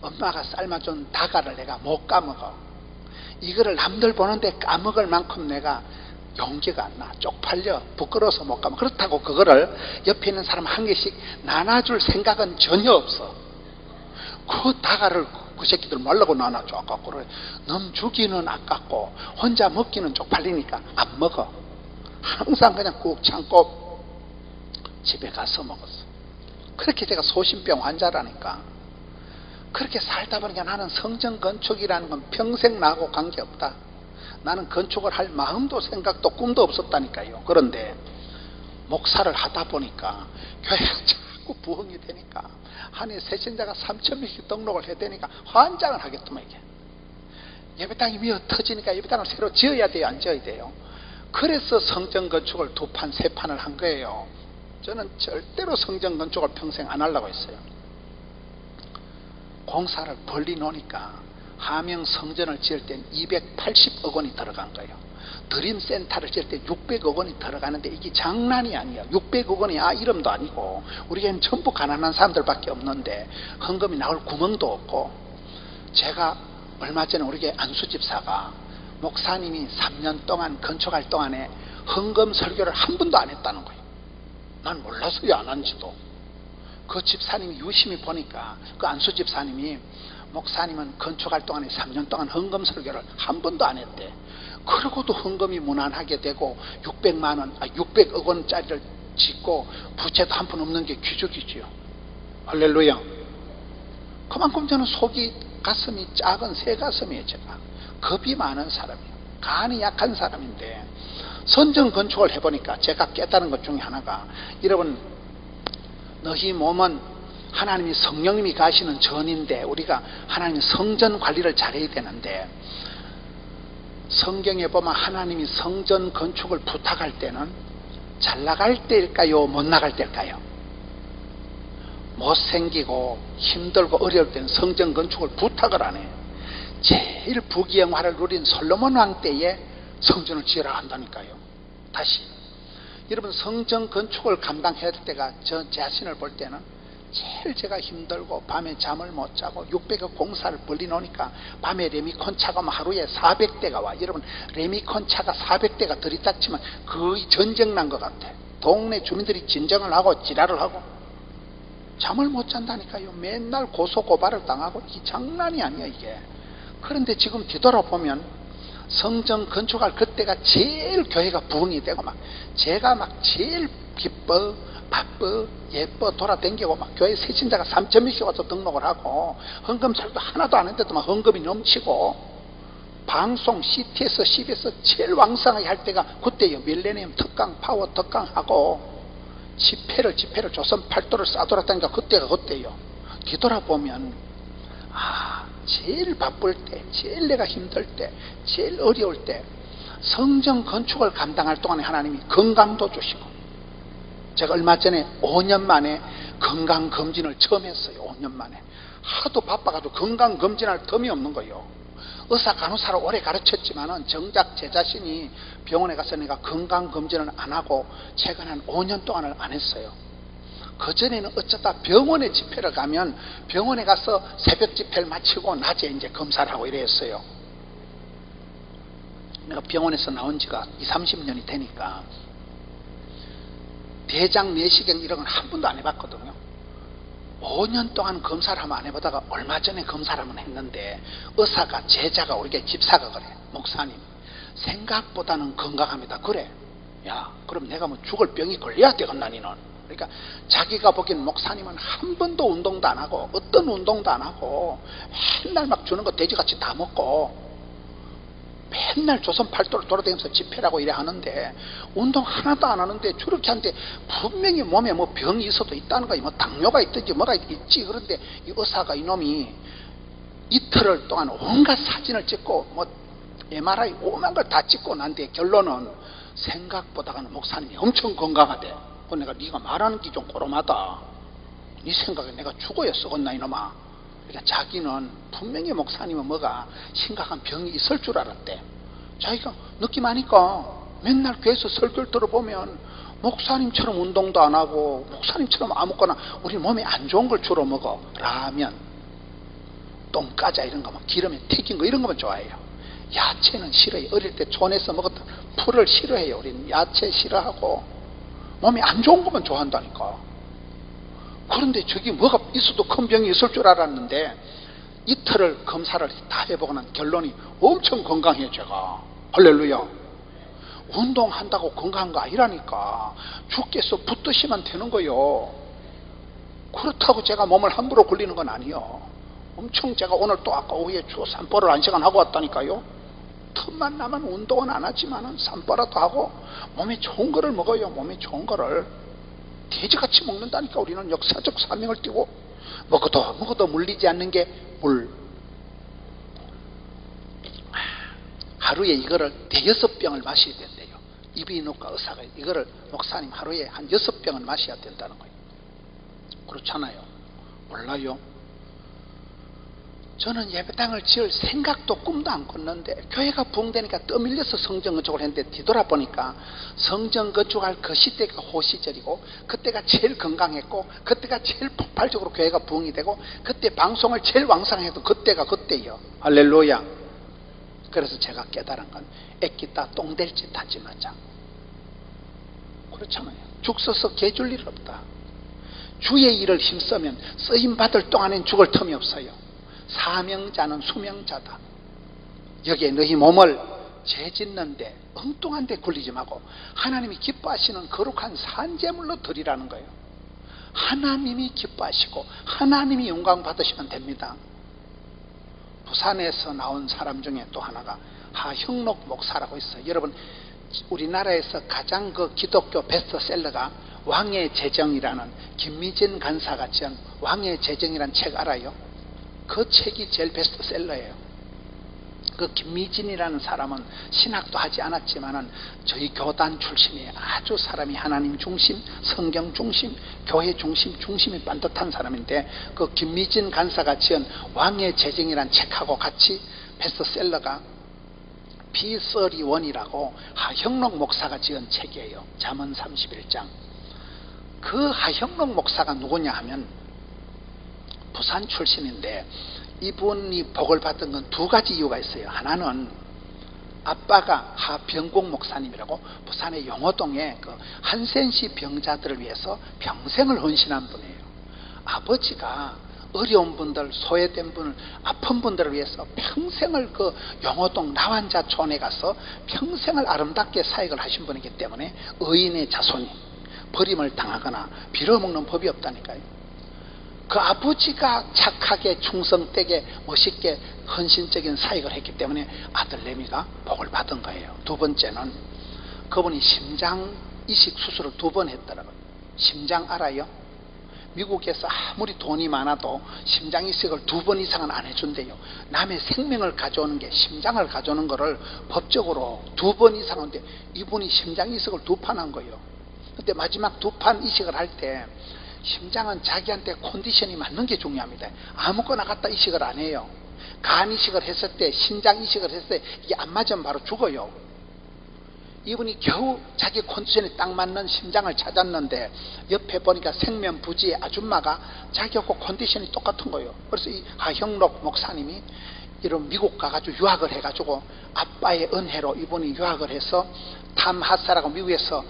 엄마가 삶아준 닭알을 내가 못 까먹어. 이거를 남들 보는데 까먹을 만큼 내가 용기가 안 나. 쪽팔려. 부끄러워서 못 까먹어. 그렇다고 그거를 옆에 있는 사람 한 개씩 나눠줄 생각은 전혀 없어. 그 닭알을 그 새끼들 말라고 나눠줘. 아깝고 그래. 넌 주기는 아깝고 혼자 먹기는 쪽팔리니까 안 먹어. 항상 그냥 꾹 참고 집에 가서 먹었어. 그렇게 제가 소심병 환자라니까. 그렇게 살다 보니까 나는 성전 건축이라는 건 평생 나하고 관계없다. 나는 건축을 할 마음도 생각도 꿈도 없었다니까요. 그런데 목사를 하다 보니까 교회가 자꾸 부흥이 되니까 한 해 새신자가 3,000명씩 등록을 해야 되니까 환장을 하겠더만 이게. 예배당이 미어 터지니까 예배당을 새로 지어야 돼요, 안 지어야 돼요? 그래서 성전 건축을 2판, 3판을 한 거예요. 저는 절대로 성전 건축을 평생 안 하려고 했어요. 공사를 벌리 놓으니까 하명 성전을 지을 땐 280억 원이 들어간 거예요. 드림센터를 지을 때 600억 원이 들어가는데 이게 장난이 아니에요. 600억 원이 이름도 아니고 우리에는 전부 가난한 사람들밖에 없는데 헌금이 나올 구멍도 없고. 제가 얼마 전에 우리 교회 안수집사가 목사님이 3년 동안 건축할 동안에 헌금 설교를 한 번도 안 했다는 거예요. 난 몰랐어요, 안 한지도. 그 집사님이 유심히 보니까 그 안수 집사님이 목사님은 건축할 동안에 3년 동안 헌금 설교를 한 번도 안 했대. 그러고도 헌금이 무난하게 되고 600억 원짜리를 짓고 부채도 한 푼 없는 게 기적이지요. 할렐루야. 그만큼 저는 속이 가슴이 작은 새 가슴이에요. 제가 겁이 많은 사람이에요. 간이 약한 사람인데 성전 건축을 해보니까 제가 깨달은 것 중에 하나가, 여러분 너희 몸은 하나님이 성령님이 가시는 전인데 우리가 하나님이 성전 관리를 잘해야 되는데, 성경에 보면 하나님이 성전 건축을 부탁할 때는 잘 나갈 때일까요, 못 나갈 때일까요? 못생기고 힘들고 어려울 때는 성전 건축을 부탁을 안 해요. 제일 부귀영화를 누린 솔로몬 왕 때에 성전을 지으라 한다니까요. 다시 여러분, 성전 건축을 감당해야 될 때가 저 자신을 볼 때는 제일 제가 힘들고 밤에 잠을 못 자고 600억 공사를 벌리 놓으니까 밤에 레미콘 차가 하루에 400대가 와. 여러분, 레미콘 차가 400대가 들이닥치면 거의 전쟁 난 것 같아. 동네 주민들이 진정을 하고 지랄을 하고 잠을 못 잔다니까요. 맨날 고소고발을 당하고. 이 장난이 아니야 이게. 그런데 지금 뒤돌아보면 성전 건축할 그때가 제일 교회가 부흥이 되고 막 제가 막 제일 기뻐 바빠 예뻐 돌아다니고 막 교회 새신자가 3,000명씩 와서 등록을 하고 헌금살도 하나도 안 했는데도 막 헌금이 넘치고, 방송 CTS, CBS 제일 왕성하게 할 때가 그때요. 밀레니엄 특강, 파워 특강하고 집회를 조선 팔도를 싸돌았다니까 그때가 그때요. 뒤돌아보면 제일 바쁠 때, 제일 내가 힘들 때, 제일 어려울 때 성전 건축을 감당할 동안에 하나님이 건강도 주시고, 제가 얼마 전에 5년 만에 건강검진을 처음 했어요. 5년 만에. 하도 바빠가지고 건강검진할 틈이 없는 거예요. 의사 간호사를 오래 가르쳤지만은 정작 제 자신이 병원에 가서 내가 건강검진을 안 하고 최근 한 5년 동안을 안 했어요. 그전에는 어쩌다 병원에 집회를 가면 병원에 가서 새벽 집회를 마치고 낮에 이제 검사를 하고 이랬어요. 내가 병원에서 나온 지가 20-30년이 되니까 대장 내시경 이런 건 한 번도 안 해봤거든요. 5년 동안 검사를 하면 안 해보다가 얼마 전에 검사를 한번 했는데 의사가, 제자가, 우리 집사가 그래. 목사님 생각보다는 건강합니다. 그래. 야, 그럼 내가 뭐 죽을 병이 걸려야 되겠나 니는. 그러니까 자기가 보기엔 목사님은 한 번도 운동도 안 하고 어떤 운동도 안 하고 맨날 막 주는 거 돼지같이 다 먹고 맨날 조선 팔도를 돌아다니면서 집회라고 이래 하는데 운동 하나도 안 하는데 저렇게 하는데 분명히 몸에 뭐 병이 있어도 있다는 거야. 뭐 당뇨가 있든지 뭐가 있지. 그런데 이 의사가 이놈이 이틀을 동안 온갖 사진을 찍고 뭐 MRI 오만 걸 다 찍고 난데 결론은 생각보다는 목사님이 엄청 건강하대. 내가 네가 말하는 게 좀 꼬롬하다. 네 생각에 내가 죽어야 썩었나 이놈아. 그러니까 자기는 분명히 목사님은 뭐가 심각한 병이 있을 줄 알았대. 자기가 느낌하니까 맨날 교회에서 설교를 들어보면 목사님처럼 운동도 안 하고 목사님처럼 아무거나 우리 몸에 안 좋은 걸 주로 먹어. 라면, 똥과자 이런 거, 기름에 튀긴 거 이런 거만 좋아해요. 야채는 싫어해요. 어릴 때 촌에서 먹었던 풀을 싫어해요. 우리는 야채 싫어하고 몸에 안 좋은 것만 좋아한다니까. 그런데 저기 뭐가 있어도 큰 병이 있을 줄 알았는데 이틀을 검사를 다 해보고 난 결론이 엄청 건강해요. 제가 할렐루야. 운동한다고 건강한 거 아니라니까. 주께서 붙드시면 되는 거요. 그렇다고 제가 몸을 함부로 굴리는 건 아니요. 엄청 제가 오늘 또 아까 오후에 주 산보를 1시간 하고 왔다니까요. 틈만 나면 운동은 안 하지만은 산보라도 하고 몸에 좋은 거를 먹어요. 몸에 좋은 거를 돼지같이 먹는다니까. 우리는 역사적 사명을 띠고 먹어도 물리지 않는 게 물. 하루에 이거를 5-6병을 마셔야 된대요. 이비인후과 의사가 이거를 목사님 하루에 한 6병을 마셔야 된다는 거예요. 그렇잖아요. 몰라요. 저는 예배당을 지을 생각도 꿈도 안 꿨는데 교회가 부흥되니까 떠밀려서 성전 건축을 했는데 뒤돌아보니까 성전 건축할 그 시대가 호시절이고 그때가 제일 건강했고 그때가 제일 폭발적으로 교회가 부흥이 되고 그때 방송을 제일 왕성해도 그때가 그때요. 할렐루야. 그래서 제가 깨달은 건 애기 따 똥 될 짓 하지 마자. 그렇잖아요. 죽 써서 개 줄 일 없다. 주의 일을 힘쓰면 쓰임받을 동안엔 죽을 틈이 없어요. 사명자는 수명자다. 여기에 너희 몸을 죄 짓는데 엉뚱한 데 굴리지 말고 하나님이 기뻐하시는 거룩한 산제물로 드리라는 거예요. 하나님이 기뻐하시고 하나님이 영광 받으시면 됩니다. 부산에서 나온 사람 중에 또 하나가 하형록 목사라고 있어요. 여러분 우리나라에서 가장 그 기독교 베스트셀러가 왕의 재정이라는 김미진 간사가 지은 왕의 재정이라는 책 알아요? 그 책이 제일 베스트셀러예요. 그 김미진이라는 사람은 신학도 하지 않았지만은 저희 교단 출신이에요. 아주 사람이 하나님 중심, 성경 중심, 교회 중심, 중심이 반듯한 사람인데 그 김미진 간사가 지은 왕의 재정이라는 책하고 같이 베스트셀러가 B31이라고 하형록 목사가 지은 책이에요. 잠언 31장. 그 하형록 목사가 누구냐 하면 부산 출신인데 이분이 복을 받은 건 2가지 이유가 있어요. 하나는 아빠가 하병국 목사님이라고 부산의 용호동에 그 한센시 병자들을 위해서 평생을 헌신한 분이에요. 아버지가 어려운 분들, 소외된 분을, 아픈 분들을 위해서 평생을 그 용호동 나환자촌에 가서 평생을 아름답게 사역을 하신 분이기 때문에 의인의 자손이 버림을 당하거나 빌어먹는 법이 없다니까요. 그 아버지가 착하게 충성되게 멋있게 헌신적인 사역을 했기 때문에 아들 레미가 복을 받은 거예요. 2번째는 그분이 심장 이식 수술을 2번 했더라고요. 심장 알아요? 미국에서 아무리 돈이 많아도 심장 이식을 2번 이상은 안 해준대요. 남의 생명을 가져오는 게 심장을 가져오는 거를 법적으로 2번 이상 하는데 이분이 심장 이식을 2판 한 거예요. 근데 마지막 2판 이식을 할 때 심장은 자기한테 컨디션이 맞는 게 중요합니다. 아무거나 갖다 이식을 안 해요. 간 이식을 했을 때, 신장 이식을 했을 때 이게 안 맞으면 바로 죽어요. 이분이 겨우 자기 컨디션에 딱 맞는 심장을 찾았는데 옆에 보니까 생면부지의 아줌마가 자기하고 컨디션이 똑같은 거예요. 그래서 이 하형록 목사님이 이런 미국 가가지고 유학을 해가지고 아빠의 은혜로 이분이 유학을 해서 탐하사라고 미국에서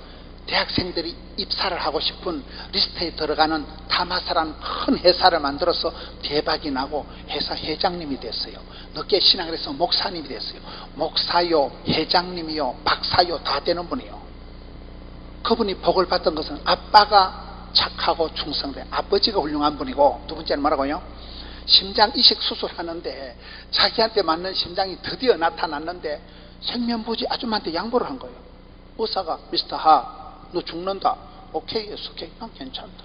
대학생들이 입사를 하고 싶은 리스트에 들어가는 탐하사라는 큰 회사를 만들어서 대박이 나고 회사 회장님이 됐어요. 늦게 신학을 해서 목사님이 됐어요. 목사요, 회장님이요, 박사요 다 되는 분이에요. 그분이 복을 받던 것은 아빠가 착하고 충성된 아버지가 훌륭한 분이고, 2번째는 뭐라고요? 심장 이식 수술하는데 자기한테 맞는 심장이 드디어 나타났는데 생면부지 아줌마한테 양보를 한 거예요. 의사가 미스터 하, 너 죽는다. 오케이, 오케이, 난 괜찮다.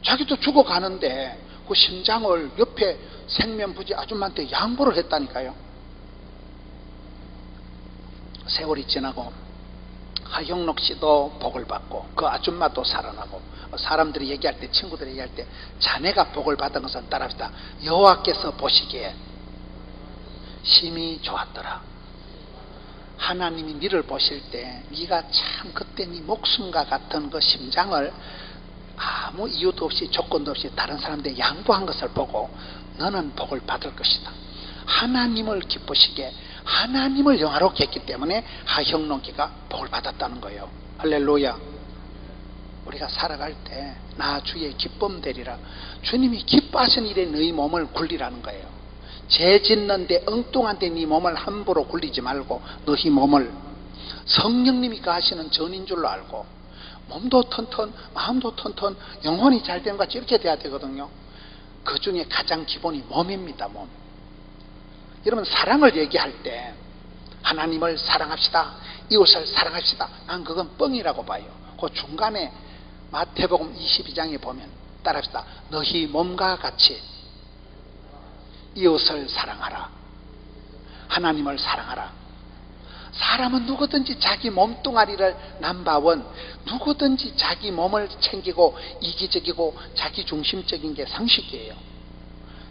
자기도 죽어가는데 그 심장을 옆에 생면부지 아줌마한테 양보를 했다니까요. 세월이 지나고 하형록 씨도 복을 받고 그 아줌마도 살아나고, 사람들이 얘기할 때, 친구들이 얘기할 때 자네가 복을 받은 것은 따라합시다. 여호와께서 보시기에 심히 좋았더라. 하나님이 니를 보실 때 네가 참 그때 네 목숨과 같은 그 심장을 아무 이유도 없이 조건도 없이 다른 사람들이 양보한 것을 보고 너는 복을 받을 것이다. 하나님을 기쁘시게 하나님을 영화롭게 했기 때문에 하형록이가 복을 받았다는 거예요. 할렐루야. 우리가 살아갈 때 나 주의 기쁨 되리라. 주님이 기뻐하신 일에 너희 몸을 굴리라는 거예요. 죄 짓는데 엉뚱한데 네 몸을 함부로 굴리지 말고 너희 몸을 성령님이 가시는 전인 줄로 알고 몸도 튼튼 마음도 튼튼 영혼이 잘 되는 것 같이 이렇게 돼야 되거든요. 그 중에 가장 기본이 몸입니다. 몸. 여러분, 사랑을 얘기할 때 하나님을 사랑합시다, 이웃을 사랑합시다, 난 그건 뻥이라고 봐요. 그 중간에 마태복음 22장에 보면 따라합시다. 너희 몸과 같이 이웃을 사랑하라, 하나님을 사랑하라. 사람은 누구든지 자기 몸뚱아리를 남바원, 누구든지 자기 몸을 챙기고 이기적이고 자기 중심적인 게 상식이에요.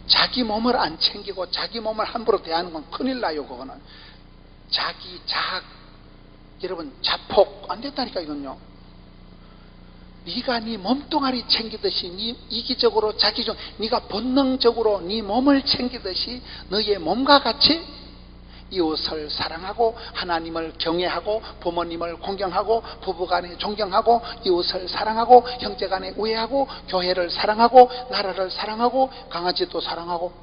자기 몸을 안 챙기고 자기 몸을 함부로 대하는 건 큰일 나요. 그거는 자기 자학, 여러분 자폭 안 된다니까. 이건요, 네가 네 몸뚱아리 챙기듯이 네 이기적으로 자기중 네가 본능적으로 네 몸을 챙기듯이 너의 몸과 같이 이웃을 사랑하고 하나님을 경외하고 부모님을 공경하고 부부간에 존경하고 이웃을 사랑하고 형제간에 우애하고 교회를 사랑하고 나라를 사랑하고 강아지도 사랑하고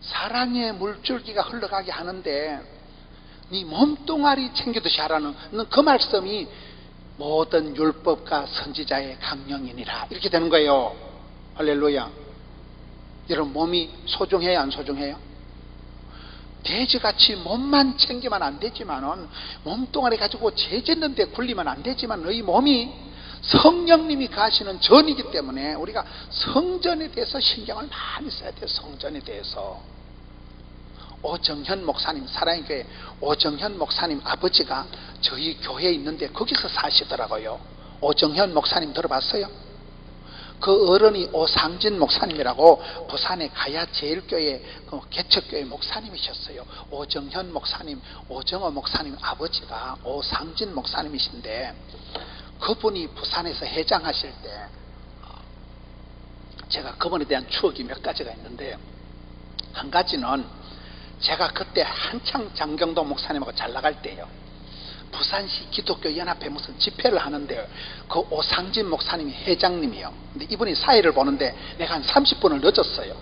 사랑의 물줄기가 흘러가게 하는데 네 몸뚱아리 챙기듯이 하라는 그 말씀이 모든 율법과 선지자의 강령이니라 이렇게 되는 거예요. 할렐루야. 여러분, 몸이 소중해요, 안 소중해요? 돼지같이 몸만 챙기면 안 되지만은 몸뚱아리 가지고 죄 짓는 데 굴리면 안 되지만 너희 몸이 성령님이 가시는 전이기 때문에 우리가 성전에 대해서 신경을 많이 써야 돼요. 성전에 대해서. 오정현 목사님, 사랑의 교회 오정현 목사님 아버지가 저희 교회에 있는데 거기서 사시더라고요. 오정현 목사님 들어봤어요? 그 어른이 오상진 목사님이라고 부산의 가야 제일교회 그 개척교회 목사님이셨어요. 오정현 목사님, 오정호 목사님 아버지가 오상진 목사님이신데 그분이 부산에서 회장하실 때 제가 그분에 대한 추억이 몇 가지가 있는데, 한 가지는 제가 그때 한창 장경도 목사님하고 잘 나갈 때요, 부산시 기독교 연합회 무슨 집회를 하는데 그 오상진 목사님이 회장님이요. 근데 이분이 사회를 보는데 내가 한 30분을 늦었어요.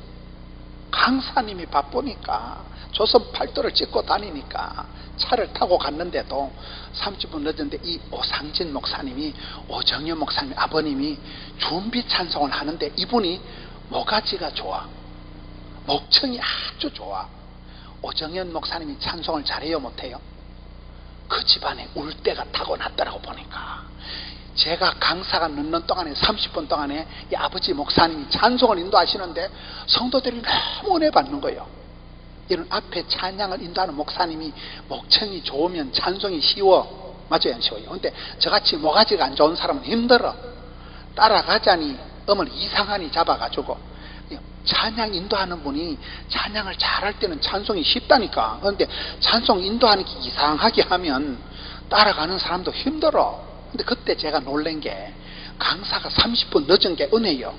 강사님이 바쁘니까 조선 팔도를 찍고 다니니까 차를 타고 갔는데도 30분 늦었는데 이 오상진 목사님이 오정현 목사님 아버님이 준비 찬송을 하는데 이분이 모가지가 좋아, 목청이 아주 좋아. 오정현 목사님이 찬송을 잘해요, 못해요? 그 집안에 울 때가 타고났더라고. 보니까 제가 강사가 늦는 동안에 30분 동안에 이 아버지 목사님이 찬송을 인도하시는데 성도들이 너무 은혜 받는 거예요. 이런 앞에 찬양을 인도하는 목사님이 목청이 좋으면 찬송이 쉬워. 맞아요, 안 쉬워요? 근데 저같이 모가지가 안 좋은 사람은 힘들어. 따라가자니 음을 이상하니 잡아가지고 찬양 인도하는 분이 찬양을 잘할 때는 찬송이 쉽다니까. 그런데 찬송 인도하는 게 이상하게 하면 따라가는 사람도 힘들어. 근데 그때 제가 놀란 게 강사가 30분 늦은 게 은혜예요.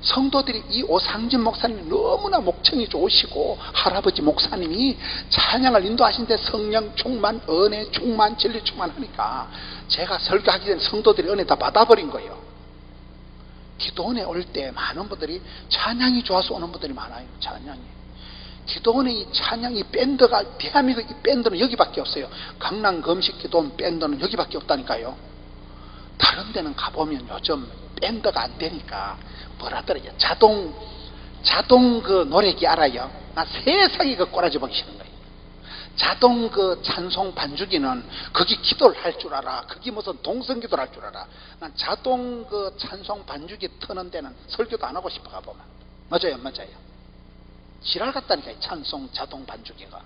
성도들이 이 오상진 목사님이 너무나 목청이 좋으시고 할아버지 목사님이 찬양을 인도하시는데 성령 충만, 은혜 충만, 진리 충만하니까 제가 설교하기 전에 성도들이 은혜 다 받아버린 거예요. 기도원에 올 때 많은 분들이 찬양이 좋아서 오는 분들이 많아요. 찬양이. 기도원에 이 찬양이 밴드가, 대한민국 이 밴드는 여기밖에 없어요. 강남 금식 기도원 밴드는 여기밖에 없다니까요. 다른 데는 가보면 요즘 밴드가 안 되니까 뭐라더라고요. 자동 그 노래기 알아요? 나 세상에 그 꼬라지 보기 싫은 거예요. 자동 그 찬송 반주기는 거기 기도를 할 줄 알아. 거기 무슨 동성 기도를 할 줄 알아. 난 자동 그 찬송 반주기 트는 데는 설교도 안 하고 싶어 가보면. 맞아요, 맞아요. 지랄 같다니까, 찬송 자동 반주기가.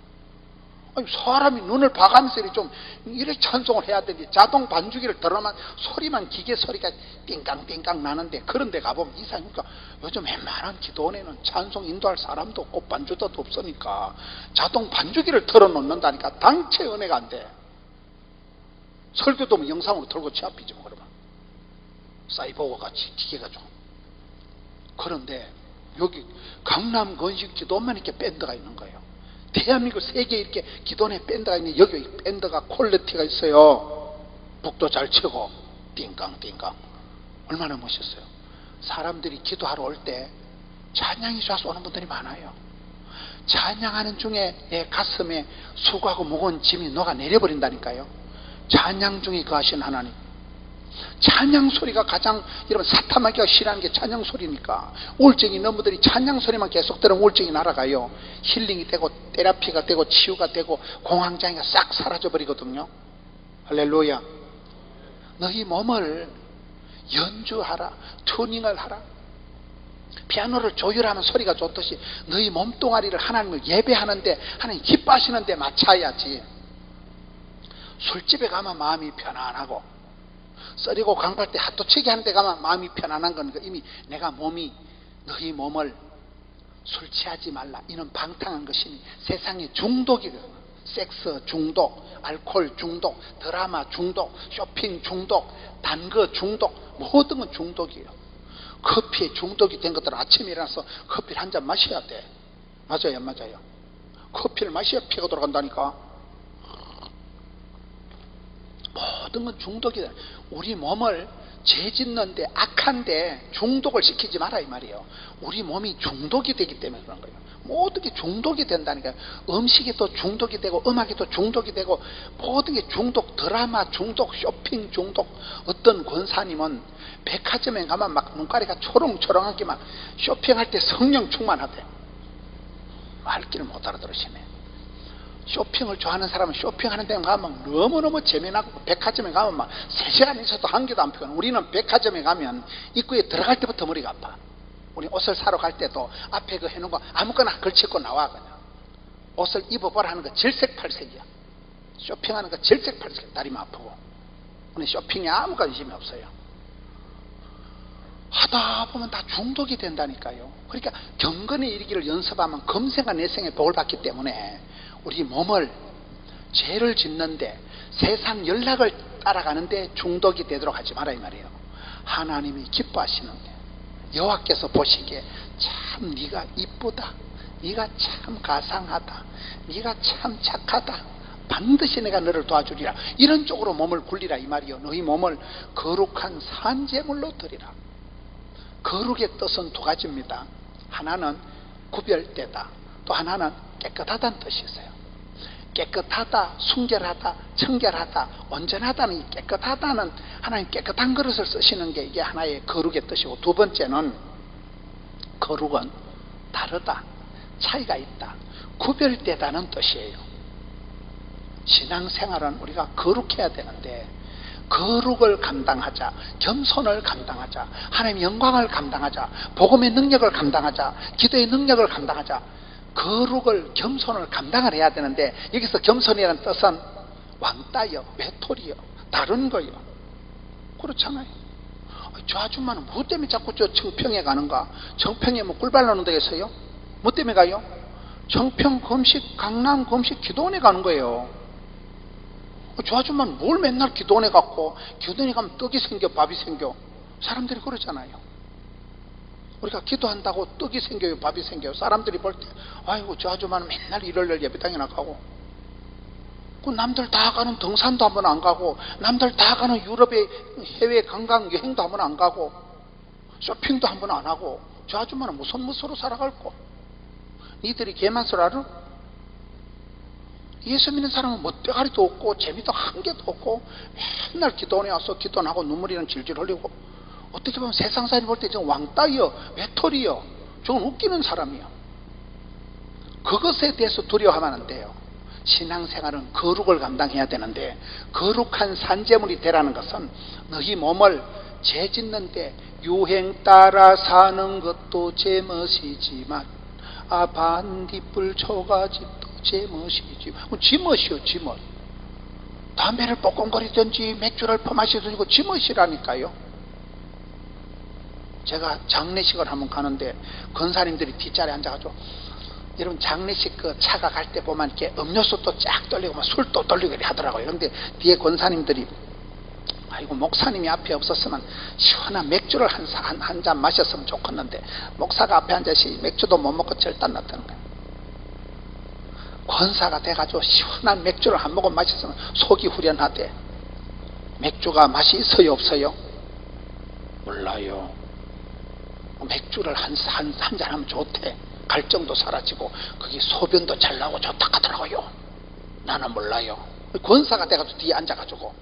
아니, 사람이 눈을 봐가면서 좀 이래 찬송을 해야 되는데, 자동 반주기를 들어만 소리만, 기계 소리가 띵깡띵깡 나는데, 그런 데 가보면 이상하니까, 요즘 웬만한 기도원에는 찬송 인도할 사람도 없고 반주자도 없으니까 자동 반주기를 틀어놓는다니까. 당체 은혜가 안 돼. 설교도 뭐 영상으로 들고 취합이지 뭐. 그러면 사이버와 같이 기계가 좀. 그런데 여기 강남 건식 기도원만 이렇게 밴드가 있는 거예요. 대한민국 세계에 이렇게 기도원에 밴드가 있는, 여기 밴드가 퀄리티가 있어요. 북도 잘 치고 띵깡띵깡. 얼마나 멋있어요. 사람들이 기도하러 올 때 찬양이 좋아서 오는 분들이 많아요. 찬양하는 중에 가슴에 수고하고 무거운 짐이 녹아 내려버린다니까요. 찬양 중에 거하신 하나님. 찬양 소리가 가장, 여러분, 사탄마귀가 싫어하는 게 찬양 소리니까. 우울증이 있는 분들이 찬양 소리만 계속 들으면 우울증이 날아가요. 힐링이 되고 테라피가 되고 치유가 되고 공황장애가 싹 사라져 버리거든요. 할렐루야. 너희 몸을 연주하라, 튜닝을 하라. 피아노를 조율하면 소리가 좋듯이 너희 몸뚱아리를 하나님을 예배하는데, 하나님 기뻐하시는데 맞춰야지. 술집에 가면 마음이 편안하고, 썰이고 강팔 때 핫도치기 하는 데 가면 마음이 편안한 건 이미 내가 몸이, 너희 몸을 술 취하지 말라, 이는 방탕한 것이니 세상의 중독이거든. 섹스 중독, 알코올 중독, 드라마 중독, 쇼핑 중독, 단 거 중독, 모든 건 중독이에요. 커피에 중독이 된 것들은 아침에 일어나서 커피를 한 잔 마셔야 돼. 맞아요, 안 맞아요? 커피를 마셔야 피가 돌아간다니까. 모든 건 중독이 돼. 우리 몸을 죄짓는데, 악한데 중독을 시키지 마라 이 말이에요. 우리 몸이 중독이 되기 때문에 그런 거예요. 모든 게 중독이 된다니까요. 음식이 또 중독이 되고, 음악이 또 중독이 되고, 모든 게 중독, 드라마 중독, 쇼핑 중독. 어떤 권사님은 백화점에 가면 막 눈가리가 초롱초롱한 게 막 쇼핑할 때 성령 충만하대. 말귀를 못 알아들으시네. 쇼핑을 좋아하는 사람은 쇼핑하는 데 가면 너무너무 재미나고, 백화점에 가면 막 3시간 있어도 한 개도 안 피곤해. 우리는 백화점에 가면 입구에 들어갈 때부터 머리가 아파. 우리 옷을 사러 갈 때도 앞에 그 해놓은 거 아무거나 걸치고 나와. 그냥 옷을 입어보라 하는 거 질색팔색이야. 쇼핑하는 거 질색팔색, 다리만 아프고. 우리 쇼핑에 아무 관심이 없어요. 하다 보면 다 중독이 된다니까요. 그러니까 경건에 이르기를 연습하면 금생과 내생의 복을 받기 때문에, 우리 몸을 죄를 짓는데, 세상 연락을 따라가는데 중독이 되도록 하지 마라 이 말이에요. 하나님이 기뻐하시는데, 여호와께서 보시기에 참 네가 이쁘다, 네가 참 가상하다, 네가 참 착하다, 반드시 내가 너를 도와주리라, 이런 쪽으로 몸을 굴리라 이 말이요. 너희 몸을 거룩한 산제물로 드리라. 거룩의 뜻은 2가지입니다. 하나는 구별되다, 또 하나는 깨끗하다는 뜻이 있어요. 깨끗하다, 순결하다, 청결하다, 온전하다는, 이 깨끗하다는, 하나님 깨끗한 그릇을 쓰시는 게 이게 하나의 거룩의 뜻이고, 2번째는 거룩은 다르다, 차이가 있다, 구별되다는 뜻이에요. 신앙생활은 우리가 거룩해야 되는데, 거룩을 감당하자, 겸손을 감당하자, 하나님의 영광을 감당하자, 복음의 능력을 감당하자, 기도의 능력을 감당하자, 거룩을, 겸손을 감당을 해야 되는데, 여기서 겸손이라는 뜻은 왕따요, 외톨이요, 다른 거요. 그렇잖아요. 저 아줌마는 뭐 때문에 자꾸 저 청평에 가는가? 청평에 뭐 꿀 발라놓는 데에서요? 뭐 때문에 가요? 청평 금식, 강남 금식 기도원에 가는 거예요. 저 아줌마는 뭘 맨날 기도원에 갔고, 기도원에 가면 떡이 생겨, 밥이 생겨. 사람들이 그러잖아요. 우리가 기도한다고 떡이 생겨요, 밥이 생겨요. 사람들이 볼 때, 아이고 저 아줌마는 맨날 일요일 예배당에 나가고, 그 남들 다 가는 등산도 한번 안 가고, 남들 다 가는 유럽의 해외 관광 여행도 한번 안 가고, 쇼핑도 한번 안 하고, 저 아줌마는 무슨 무서로 살아갈고. 니들이 개만술 알아? 예수 믿는 사람은 멋대가리도 없고 재미도 한 개도 없고, 맨날 기도원에 와서 기도 안 하고 눈물이는 질질 흘리고, 어떻게 보면 세상 사람이 볼 때 저건 왕따요, 외톨이요, 저건 웃기는 사람이요. 그것에 대해서 두려워하면 안 돼요. 신앙생활은 거룩을 감당해야 되는데, 거룩한 산재물이 되라는 것은 너희 몸을 죄 짓는데 유행 따라 사는 것도 제멋이지만 반딧불 초가집도 제멋이지만, 지멋이요 지멋. 담배를 뽀꽁거리든지 맥주를 퍼마시든지 이거 지멋이라니까요. 제가 장례식을 한번 가는데 권사님들이 뒷자리에 앉아가지고, 여러분 장례식 그 차가 갈 때 보면 이렇게 음료수도 쫙 돌리고 막 술도 돌리고 이렇게 하더라고요. 그런데 뒤에 권사님들이, 아이고 목사님이 앞에 없었으면 시원한 맥주를 한 잔 마셨으면 좋겠는데, 목사가 앞에 앉아서 맥주도 못 먹고 절단 났다는 거예요. 권사가 돼가지고 시원한 맥주를 한 모금 마셨으면 속이 후련하대. 맥주가 맛이 있어요 없어요? 몰라요. 맥주를 한 잔 하면 좋대. 갈증도 사라지고 그게 소변도 잘 나오고 좋다 하더라고요. 나는 몰라요. 권사가 돼가지고 뒤에 앉아가지고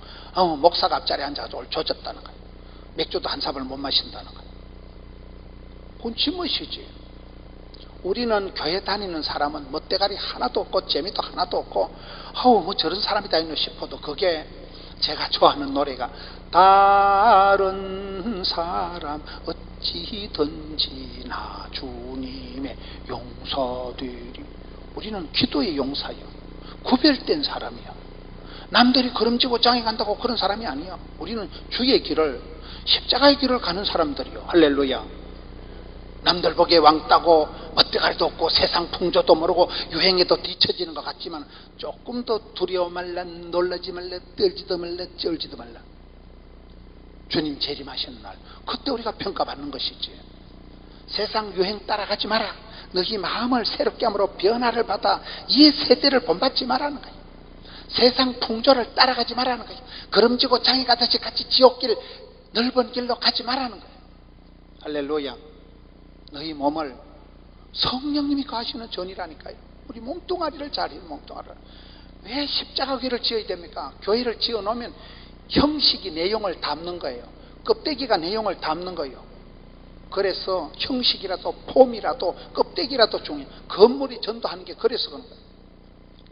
목사가 앞자리에 앉아가지고 조졌다는 거예요. 맥주도 한 사발 못 마신다는 거예요. 그건 지멋이지. 우리는 교회 다니는 사람은 멋대가리 하나도 없고 재미도 하나도 없고, 뭐 저런 사람이다 싶어도, 그게 제가 좋아하는 노래가 다른 사람 어찌든지 나 주님의 용서되리. 우리는 기도의 용사예요. 구별된 사람이요. 남들이 걸음지고 장에 간다고 그런 사람이 아니에요. 우리는 주의 길을, 십자가의 길을 가는 사람들이요. 할렐루야. 남들 보기에 왕따고 멋대가리도 없고 세상 풍조도 모르고 유행에도 뒤처지는 것 같지만, 조금 더 두려워 말라, 놀라지 말라, 떨지도 말라, 쩔지도 말라. 주님 재림하시는 날, 그때 우리가 평가받는 것이지. 세상 유행 따라가지 마라. 너희 마음을 새롭게 함으로 변화를 받아 이 세대를 본받지 말라는 거예요. 세상 풍조를 따라가지 말라는 거예요. 걸음지고 장에 가듯이 같이 지옥길, 넓은 길로 가지 말라는 거예요. 할렐루야. 너희 몸을 성령님이 거하시는 전이라니까요. 우리 몸뚱아리를 잘 해요. 몸뚱아리를. 왜 십자가 교회를 지어야 됩니까? 교회를 지어 놓으면 형식이 내용을 담는 거예요. 껍데기가 내용을 담는 거예요. 그래서 형식이라도 폼이라도 껍데기라도 중요해요. 건물이 전도하는 게 그래서 그런 거예요.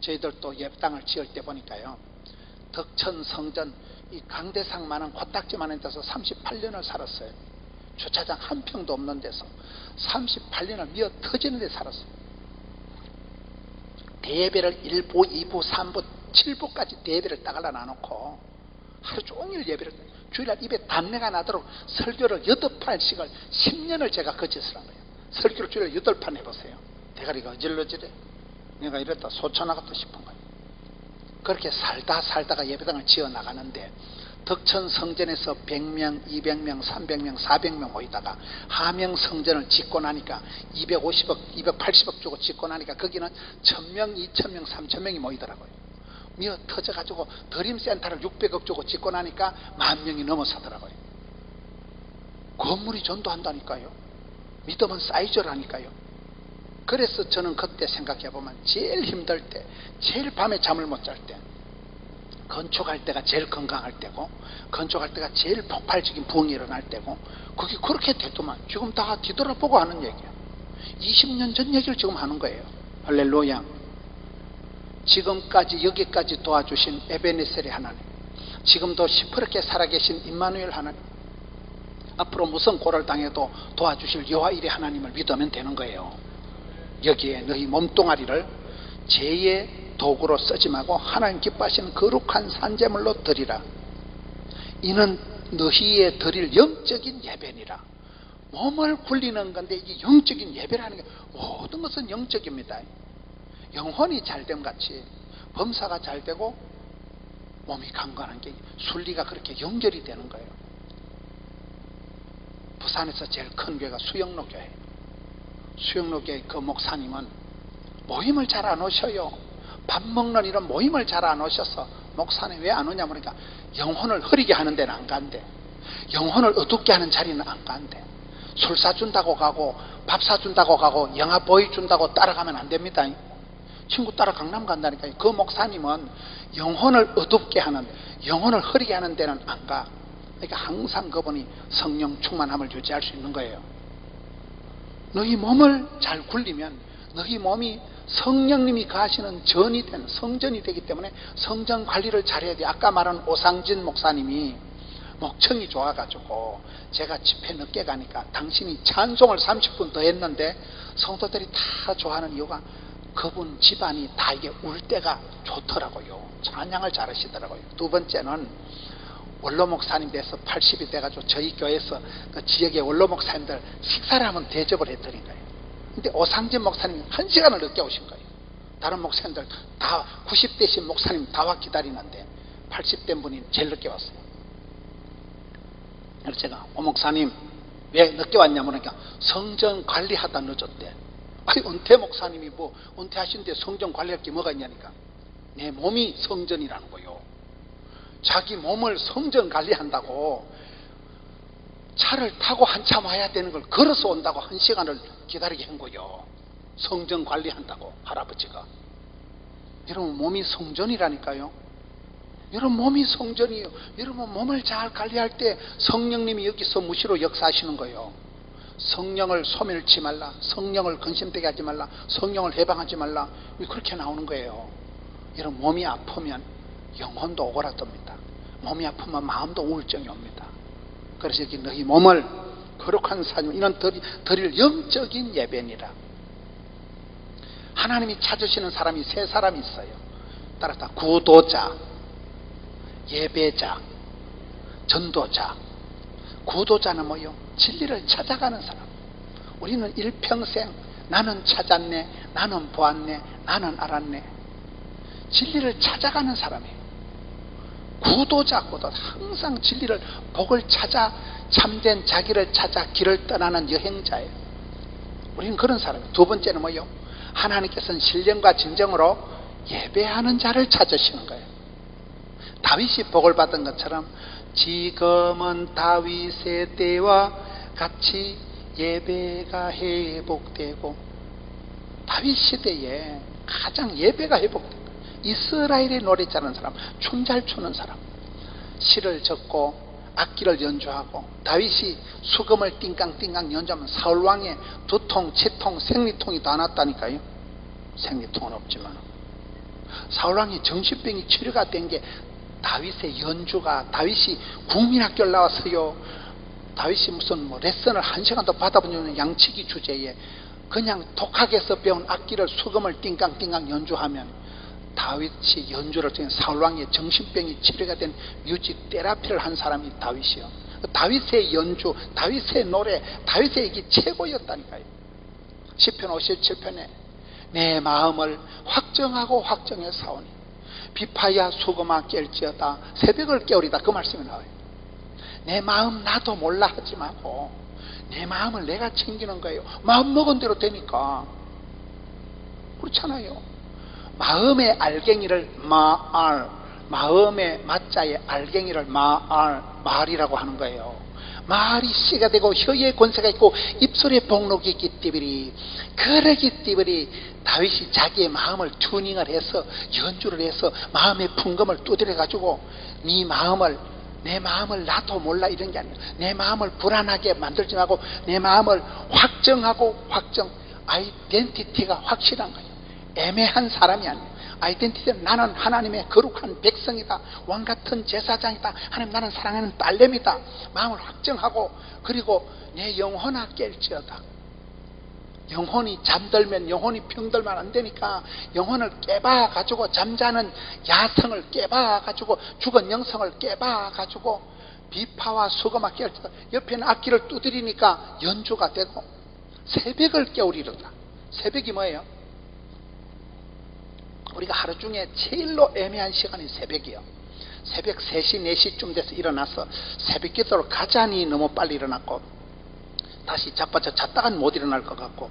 저희들도 예배당을 지을 때 보니까요, 덕천 성전 이 강대상만한 코딱지만한 데서 38년을 살았어요. 주차장 한 평도 없는 데서 38년을 미어 터지는 데 살았어요. 대예배를 1부, 2부, 3부, 7부까지 대예배를 따갈라 놔놓고 하루 종일 예배를, 주일날 입에 담내가 나도록 설교를 8판씩을 10년을 제가 거짓을 한 거예요. 설교를 주일날 8판 해보세요. 대가리가 어질러지래. 내가 이랬다 소천하겠다 싶은 거예요. 그렇게 살다가 예배당을 지어 나가는데, 덕천 성전에서 100명, 200명, 300명, 400명 모이다가 하명 성전을 짓고 나니까 250억, 280억 주고 짓고 나니까 거기는 1000명, 2000명, 3000명이 모이더라고요. 미어 터져가지고 드림센터를 600억 주고 짓고 나니까 10,000명이 넘어서더라고요. 건물이 전도한다니까요. 믿음은 사이즈라니까요. 그래서 저는 그때 생각해보면 제일 힘들 때, 제일 밤에 잠을 못 잘 때, 건축할 때가 제일 건강할 때고, 건축할 때가 제일 폭발적인 부흥이 일어날 때고, 그게 그렇게 됐더만 지금 다 뒤돌아보고 하는 얘기야. 20년 전 얘기를 지금 하는 거예요. 할렐루야. 지금까지 여기까지 도와주신 에베네셀의 하나님, 지금도 시퍼렇게 살아계신 임마누엘 하나님, 앞으로 무슨 고를 당해도 도와주실 여호와일의 하나님을 믿으면 되는 거예요. 여기에 너희 몸뚱아리를 죄의 도구로 쓰지 말고 하나님 기뻐하시는 거룩한 산제물로 드리라. 이는 너희의 드릴 영적인 예배니라. 몸을 굴리는 건데 이게 영적인 예배라는 게, 모든 것은 영적입니다. 영혼이 잘됨 같이 범사가 잘되고 몸이 강건한 게 순리가 그렇게 연결이 되는 거예요. 부산에서 제일 큰 교회가 수영로 교회. 수영로 교회 그 목사님은 모임을 잘 안 오셔요. 밥 먹는 이런 모임을 잘 안 오셔서, 목사님 왜 안 오냐 그러니까 영혼을 흐리게 하는 데는 안 간대. 영혼을 어둡게 하는 자리는 안 간대. 술 사준다고 가고 밥 사준다고 가고 영화 보여준다고 따라가면 안 됩니다. 친구 따라 강남 간다니까요. 그 목사님은 영혼을 어둡게 하는, 영혼을 흐리게 하는 데는 안 가. 그러니까 항상 그분이 성령 충만함을 유지할 수 있는 거예요. 너희 몸을 잘 굴리면 너희 몸이 성령님이 가시는 전이 되는 성전이 되기 때문에 성전 관리를 잘해야 돼요. 아까 말한 오상진 목사님이 목청이 좋아가지고 제가 집회 늦게 가니까 당신이 찬송을 30분 더 했는데 성도들이 다 좋아하는 이유가 그분 집안이 다 이게 울 때가 좋더라고요. 찬양을 잘하시더라고요. 두 번째는 원로 목사님 돼서 80이 돼가지고 저희 교회에서 그 지역의 원로 목사님들 식사를 하면 대접을 해드린 거예요. 근데 오상진 목사님이 1시간을 늦게 오신 거예요. 다른 목사님들 다 90대신 목사님 다 와 기다리는데 80대 분이 제일 늦게 왔어요. 그래서 제가 목사님 왜 늦게 왔냐면 그러니까 성전 관리하다 늦었대. 아니 은퇴 목사님이 뭐 은퇴하신데 성전 관리할 게 뭐가 있냐니까. 내 몸이 성전이라는 거요. 자기 몸을 성전 관리한다고 차를 타고 한참 와야 되는 걸 걸어서 온다고 1시간을 기다리게 한 거요. 성전 관리한다고 할아버지가. 여러분 몸이 성전이라니까요. 여러분 몸이 성전이에요. 여러분 몸을 잘 관리할 때 성령님이 여기서 무시로 역사하시는 거예요. 성령을 소멸치 말라, 성령을 근심되게 하지 말라, 성령을 해방하지 말라, 그렇게 나오는 거예요. 여러분 몸이 아프면 영혼도 오그라듭니다. 몸이 아프면 마음도 우울증이 옵니다. 그래서 여기 너희 몸을 거룩한 사님, 이는 드릴 영적인 예배니라. 하나님이 찾으시는 사람이 세 사람이 있어요. 따라서 구도자, 예배자, 전도자. 구도자는 뭐요? 진리를 찾아가는 사람. 우리는 일평생 나는 찾았네, 나는 보았네, 나는 알았네. 진리를 찾아가는 사람이에요. 구도자, 항상 진리를, 복을 찾아 참된 자기를 찾아 길을 떠나는 여행자예요. 우리는 그런 사람이에요. 두 번째는 뭐요? 하나님께서는 신령과 진정으로 예배하는 자를 찾으시는 거예요. 다윗이 복을 받은 것처럼 지금은 다윗의 때와 같이 예배가 회복되고, 다윗 시대에 가장 예배가 회복된 거예요. 이스라엘의 노래 잘하는 사람, 춤 잘 추는 사람, 시를 적고 악기를 연주하고, 다윗이 수금을 띵깡띵깡 연주하면 사울왕의 두통, 치통, 생리통이 다 났다니까요. 생리통은 없지만 사울왕이 정신병이 치료가 된 게 다윗의 연주가, 다윗이 국민학교를 나왔어요. 다윗이 무슨 뭐 레슨을 1시간도 받아본 적 없는 양치기 주제에 그냥 독학에서 배운 악기를 수금을 띵깡띵깡 연주하면 다윗이 연주를 통해 사울왕의 정신병이 치료가 된 뮤직 테라피를 한 사람이 다윗이요. 다윗의 연주, 다윗의 노래, 다윗의 얘기 최고였다니까요. 시편 57편에 내 마음을 확정하고 확정해 사오니 비파야 수금아 깰지어다 새벽을 깨우리다, 그 말씀이 나와요. 내 마음 나도 몰라 하지 말고 내 마음을 내가 챙기는 거예요. 마음 먹은 대로 되니까. 그렇잖아요. 마음의 알갱이를 마알, 마음의 마자의 알갱이를 말이라고 하는 거예요. 말이 씨가 되고 혀에 권세가 있고 입술에 복록이 있기 때문에, 그러기 때문에 다윗이 자기의 마음을 튜닝을 해서 연주를 해서 마음의 풍금을 두드려 가지고 네 마음을, 내 마음을 나도 몰라 이런 게 아니에요. 내 마음을 불안하게 만들지 말고 내 마음을 확정하고 아이덴티티가 확실한 거예요. 애매한 사람이 아니에요. 아이덴티티는 나는 하나님의 거룩한 백성이다, 왕같은 제사장이다, 하나님 나는 사랑하는 딸내미다, 마음을 확정하고, 그리고 내 영혼아 깰지어다. 영혼이 잠들면, 영혼이 병들면 안 되니까 영혼을 깨봐 가지고, 잠자는 야성을 깨봐 가지고, 죽은 영성을 깨봐 가지고 비파와 수금아 깰지어다. 옆에는 악기를 두드리니까 연주가 되고 새벽을 깨우리로다. 새벽이 뭐예요? 우리가 하루 중에 제일로 애매한 시간이 새벽이요. 새벽 3시, 4시쯤 돼서 일어나서 새벽 기도로 가자니 너무 빨리 일어났고, 다시 자빠져 잤다간 못 일어날 것 같고,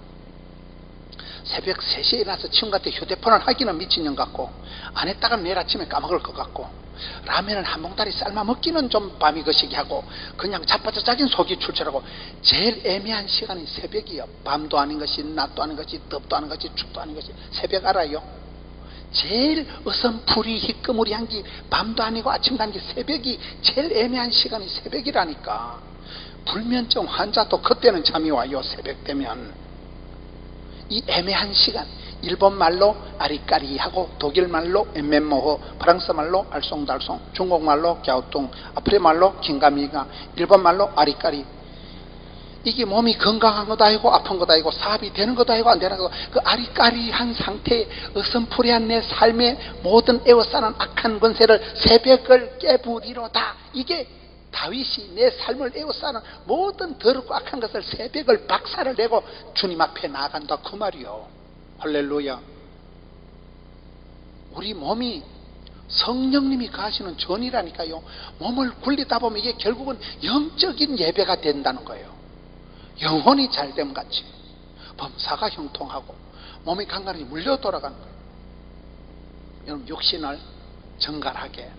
새벽 3시에 일어나서 친구한테 휴대폰을 하기는 미친년 같고, 안 했다가 내일 아침에 까먹을 것 같고, 라면을 한 몽다리 삶아 먹기는 좀 밤이 거시기 하고, 그냥 자빠져 자긴 속이 출출하고, 제일 애매한 시간이 새벽이요. 밤도 아닌 것이, 낮도 아닌 것이, 덥도 아닌 것이, 춥도 아닌 것이. 새벽 알아요? 제일 어선풀이 희끄무리한 게 밤도 아니고 아침도 아니고 새벽이 제일 애매한 시간이 새벽이라니까. 불면증 환자도 그때는 잠이 와요. 새벽 되면. 이 애매한 시간, 일본 말로 아리까리하고 독일 말로 엠멘모호, 프랑스 말로 알쏭달쏭, 중국 말로 갸우뚱, 아프리 말로 긴가미가, 일본 말로 아리까리. 이게 몸이 건강한 것도 아니고 아픈 것도 아니고 사업이 되는 것도 아니고 안 되는 것도 아니고 그 아리까리한 상태에 어슴푸레한 내 삶의 모든 에워싸는 악한 권세를 새벽을 깨부리로다. 이게 다윗이 내 삶을 에워싸는 모든 더럽고 악한 것을 새벽을 박살을 내고 주님 앞에 나아간다 그 말이요. 할렐루야. 우리 몸이 성령님이 가시는 전이라니까요. 몸을 굴리다 보면 이게 결국은 영적인 예배가 된다는 거예요. 영혼이 잘됨 같이 범사가 형통하고 몸이 간간히 물려 돌아가는 거예요. 여러분, 육신을 정갈하게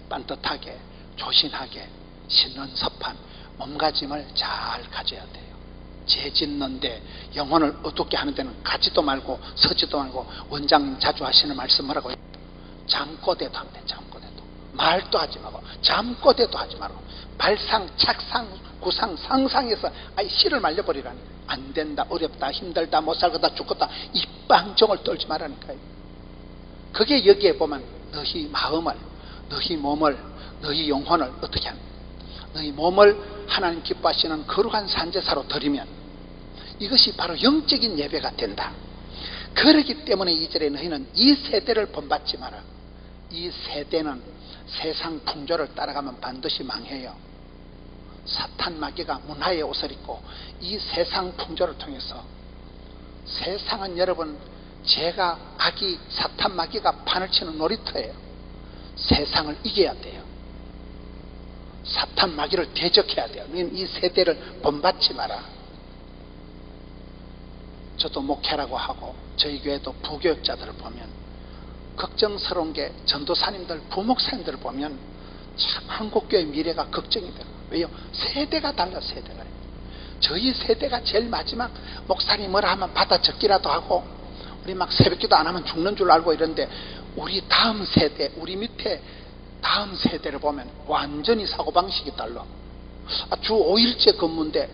반듯하게 조신하게 신는 섭한 몸가짐을 잘 가져야 돼요. 죄 짓는데 영혼을 어둡게 하는 데는 가지도 말고 서지도 말고, 원장님 자주 하시는 말씀 뭐라고 해요? 잠꼬대도 하면 돼. 잠꼬대도 말도 하지 말고 잠꼬대도 하지 말고 발상 착상 구상 상상해서 아이 씨를 말려버리라니. 안 된다, 어렵다, 힘들다, 못 살겠다, 죽겠다 이 빵정을 떨지 말라니까요. 그게 여기에 보면 너희 마음을, 너희 몸을, 너희 영혼을 어떻게 하는, 너희 몸을 하나님 기뻐하시는 거룩한 산제사로 드리면 이것이 바로 영적인 예배가 된다. 그렇기 때문에 2절에 너희는 이 세대를 본받지 마라. 이 세대는 세상 풍조를 따라가면 반드시 망해요. 사탄 마귀가 문화의 옷을 입고 이 세상 풍조를 통해서, 세상은 여러분 죄가 악이 사탄 마귀가 판을 치는 놀이터예요. 세상을 이겨야 돼요. 사탄 마귀를 대적해야 돼요. 너희는 이 세대를 본받지 마라. 저도 목회라고 하고 저희 교회도 부교육자들을 보면 걱정스러운 게, 전도사님들 부목사님들을 보면 참 한국교회 미래가 걱정이 돼요. 왜요? 세대가 달라. 세대가. 저희 세대가 제일 마지막 목사님 뭐라 하면 받아 적기라도 하고 우리 막 새벽기도 안 하면 죽는 줄 알고 이런데, 우리 다음 세대, 우리 밑에 다음 세대를 보면 완전히 사고방식이 달라. 주 5일째 근무인데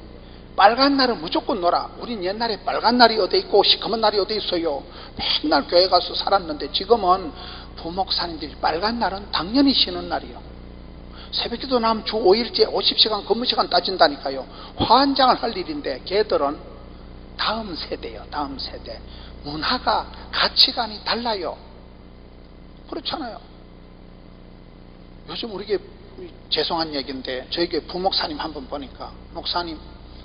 빨간 날은 무조건 놀아. 우린 옛날에 빨간 날이 어디 있고 시커먼 날이 어디 있어요. 맨날 교회 가서 살았는데 지금은 부목사님들이 빨간 날은 당연히 쉬는 날이요. 새벽기도 나면 주 5일째 50시간 근무시간 따진다니까요. 환장을 할 일인데 걔들은 다음 세대요. 다음 세대. 문화가, 가치관이 달라요. 그렇잖아요. 요즘 우리 교회, 죄송한 얘기인데 저희 교회 부목사님 한 번 보니까, 목사님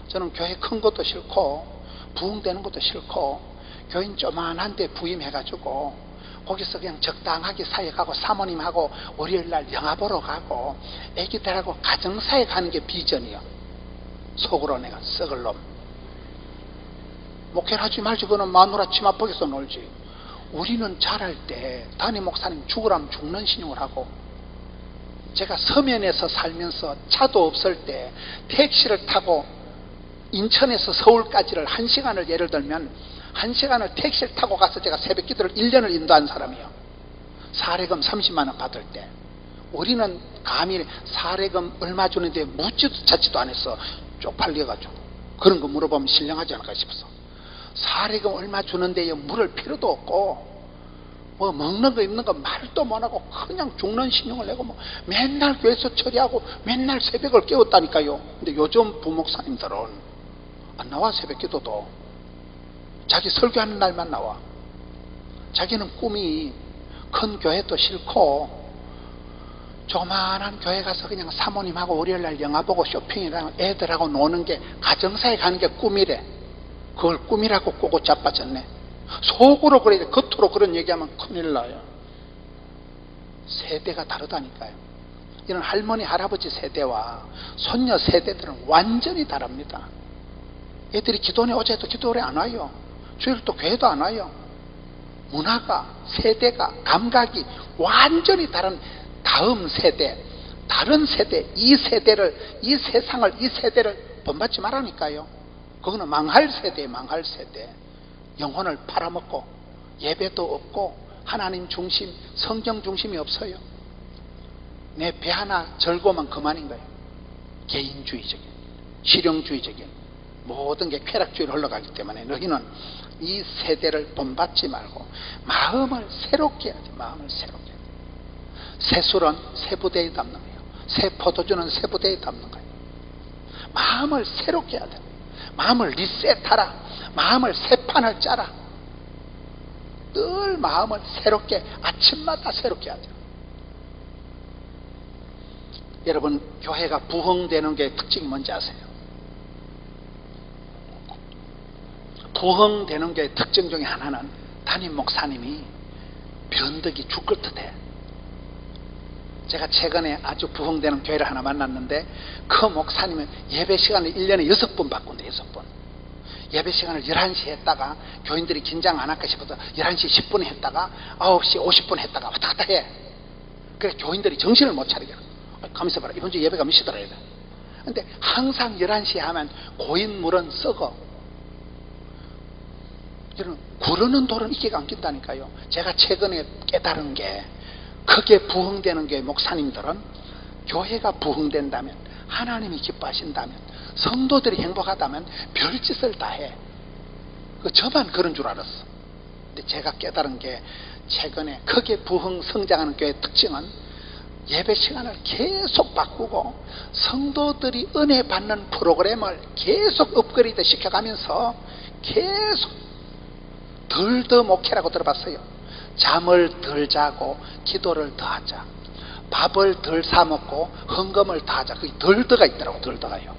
저는 교회 큰 것도 싫고 부흥되는 것도 싫고 교인 조만한데 부임해가지고 거기서 그냥 적당하게 사역하고 사모님하고 월요일날 영화 보러 가고 애기들하고 가정사역 하는 게 비전이요. 속으로 내가 썩을 놈, 목회를 하지 말지, 그거는 마누라 치마폭에서 놀지. 우리는 잘할 때 담임 목사님 죽으라면 죽는 신용을 하고, 제가 서면에서 살면서 차도 없을 때 택시를 타고 인천에서 서울까지를 1시간을 예를 들면 1시간을 택시를 타고 가서 제가 새벽 기도를 1년을 인도한 사람이에요. 사례금 30만 원 받을 때 우리는 감히 사례금 얼마 주는데 묻지도 찾지도 안 했어. 쪽팔려가지고. 그런 거 물어보면 신령하지 않을까 싶어서. 사례금 얼마 주는데 물을 필요도 없고 뭐 먹는 거 입는 거 말도 못하고 그냥 죽는 신용을 내고 뭐 맨날 교회에서 처리하고 맨날 새벽을 깨웠다니까요. 근데 요즘 부목사님들은 안 나와. 새벽 기도도 자기 설교하는 날만 나와. 자기는 꿈이 큰 교회도 싫고 조그만한 교회 가서 그냥 사모님하고 월요일날 영화 보고 쇼핑이랑 애들하고 노는 게, 가정사에 가는 게 꿈이래. 그걸 꿈이라고 꼬고 자빠졌네. 속으로 그래, 겉으로 그런 얘기하면 큰일 나요. 세대가 다르다니까요. 이런 할머니 할아버지 세대와 손녀 세대들은 완전히 다릅니다. 애들이 기도원에 어제도 기도원에 안 와요. 주일도 교회도 안 와요. 문화가, 세대가, 감각이 완전히 다른 다음 세대, 다른 세대, 이 세대를, 이 세상을, 이 세대를 본받지 말라니까요. 그거는 망할 세대예요. 망할 세대. 영혼을 팔아먹고 예배도 없고 하나님 중심, 성경 중심이 없어요. 내 배 하나 절고만 그만인 거예요. 개인주의적인, 실용주의적인. 모든 게 쾌락주의로 흘러가기 때문에 너희는 이 세대를 본받지 말고 마음을 새롭게 해야 돼. 마음을 새롭게 해야 돼. 새 술은 새 부대에 담는 거예요. 새 포도주는 새 부대에 담는 거예요. 마음을 새롭게 해야 돼. 마음을 리셋하라. 마음을 새 판을 짜라. 늘 마음을 새롭게, 아침마다 새롭게 하죠. 여러분, 교회가 부흥되는 게 특징이 뭔지 아세요? 부흥되는 게 특징 중에 하나는 담임 목사님이 변덕이 죽을 듯해. 제가 최근에 아주 부흥되는 교회를 하나 만났는데 그 목사님은 예배 시간을 1년에 6번 바꾼대. 6번. 예배 시간을 11시에 했다가 교인들이 긴장 안 할까 싶어서 11시 10분에 했다가 9시 50분 했다가 왔다 갔다 해. 그래 교인들이 정신을 못 차리게. 가만있어 봐라. 이번 주 예배가 몇 시더라. 근데 항상 11시에 하면 고인물은 썩어. 여러분, 구르는 돌은 이끼가 안 낀다니까요. 제가 최근에 깨달은 게, 크게 부흥되는 게 목사님들은 교회가 부흥된다면, 하나님이 기뻐하신다면, 성도들이 행복하다면 별짓을 다 해. 저만 그런 줄 알았어. 근데 제가 깨달은 게, 최근에 크게 부흥 성장하는 교회의 특징은 예배 시간을 계속 바꾸고 성도들이 은혜 받는 프로그램을 계속 업그레이드 시켜가면서 계속 덜 목회라고 들어봤어요. 잠을 덜 자고 기도를 더 하자. 밥을 덜 사 먹고 헌금을 더 하자. 그게 덜더가 있더라고. 덜더가요.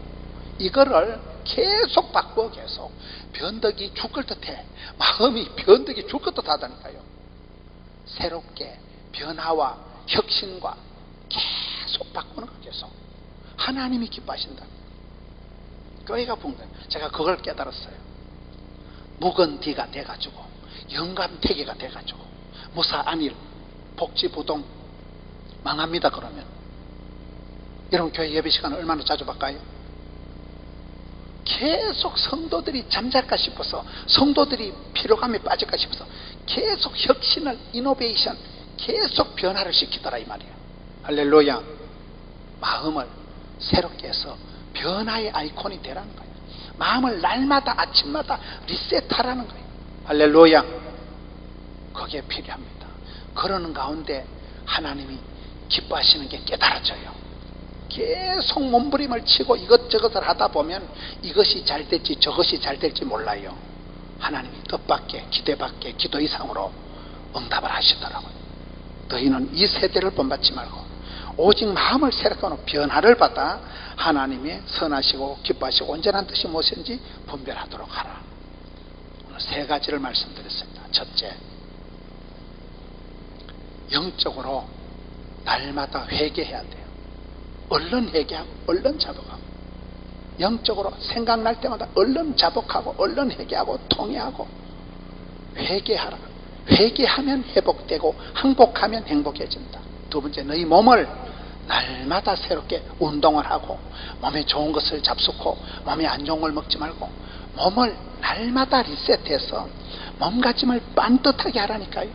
이거를 계속 바꾸어. 계속 변덕이 죽을 듯해. 마음이 변덕이 죽을 듯하다니까요. 새롭게 변화와 혁신과 계속 바꾸는 거예요. 계속 하나님이 기뻐하신다. 교회가 부흥된, 제가 그걸 깨달았어요. 묵은디가 돼가지고 영감태계가 돼가지고 무사 안일 복지부동 망합니다. 그러면 여러분, 교회 예배 시간을 얼마나 자주 바꿔요? 계속 성도들이 잠잘까 싶어서, 성도들이 피로감에 빠질까 싶어서 계속 혁신을, 이노베이션, 계속 변화를 시키더라 이 말이에요. 할렐루야. 마음을 새롭게 해서 변화의 아이콘이 되라는 거예요. 마음을 날마다 아침마다 리셋하라는 거예요. 할렐루야. 그게 필요합니다. 그러는 가운데 하나님이 기뻐하시는 게 깨달아져요. 계속 몸부림을 치고 이것저것을 하다 보면 이것이 잘 될지 저것이 잘 될지 몰라요. 하나님이 뜻밖의, 기대밖의 기도 이상으로 응답을 하시더라고요. 너희는 이 세대를 본받지 말고 오직 마음을 새롭게 하는 변화를 받아 하나님의 선하시고 기뻐하시고 온전한 뜻이 무엇인지 분별하도록 하라. 오늘 세 가지를 말씀드렸습니다. 첫째, 영적으로 날마다 회개해야 돼요. 얼른 회개하고 얼른 자복하고, 영적으로 생각날 때마다 얼른 자복하고 얼른 회개하고 통회하고 회개하라. 회개하면 회복되고 항복하면 행복해진다. 두 번째, 너희 몸을 날마다 새롭게 운동을 하고 몸에 좋은 것을 잡수고 몸에 안 좋은 걸 먹지 말고 몸을 날마다 리셋해서 몸가짐을 반듯하게 하라니까요.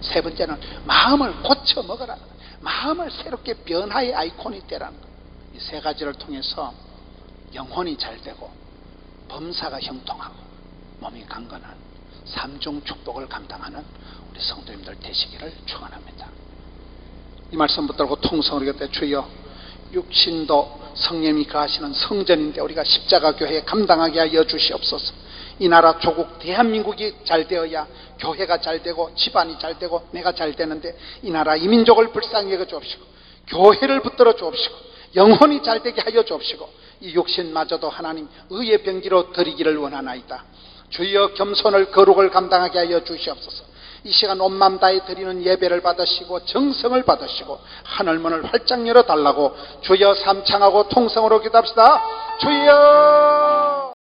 세 번째는 마음을 고쳐 먹어라. 마음을 새롭게 변화의 아이콘이 되라는 것. 이 세 가지를 통해서 영혼이 잘 되고 범사가 형통하고 몸이 강건한 삼중 축복을 감당하는 우리 성도님들 되시기를 축원합니다. 이 말씀 붙들고 통성으로 곁에, 주여, 육신도 성령이 거하시는 성전인데 우리가 십자가 교회 감당하게 하여 주시옵소서. 이 나라 조국 대한민국이 잘 되어야 교회가 잘 되고 집안이 잘 되고 내가 잘 되는데, 이 나라 이 민족을 불쌍히 여겨 주옵시고 교회를 붙들어 주옵시고 영혼이 잘 되게 하여 주옵시고 이 육신마저도 하나님 의의 병기로 드리기를 원하나이다. 주여, 겸손을 거룩을 감당하게 하여 주시옵소서. 이 시간 온 마음 다해 드리는 예배를 받으시고 정성을 받으시고 하늘문을 활짝 열어달라고 주여 삼창하고 통성으로 기도합시다. 주여.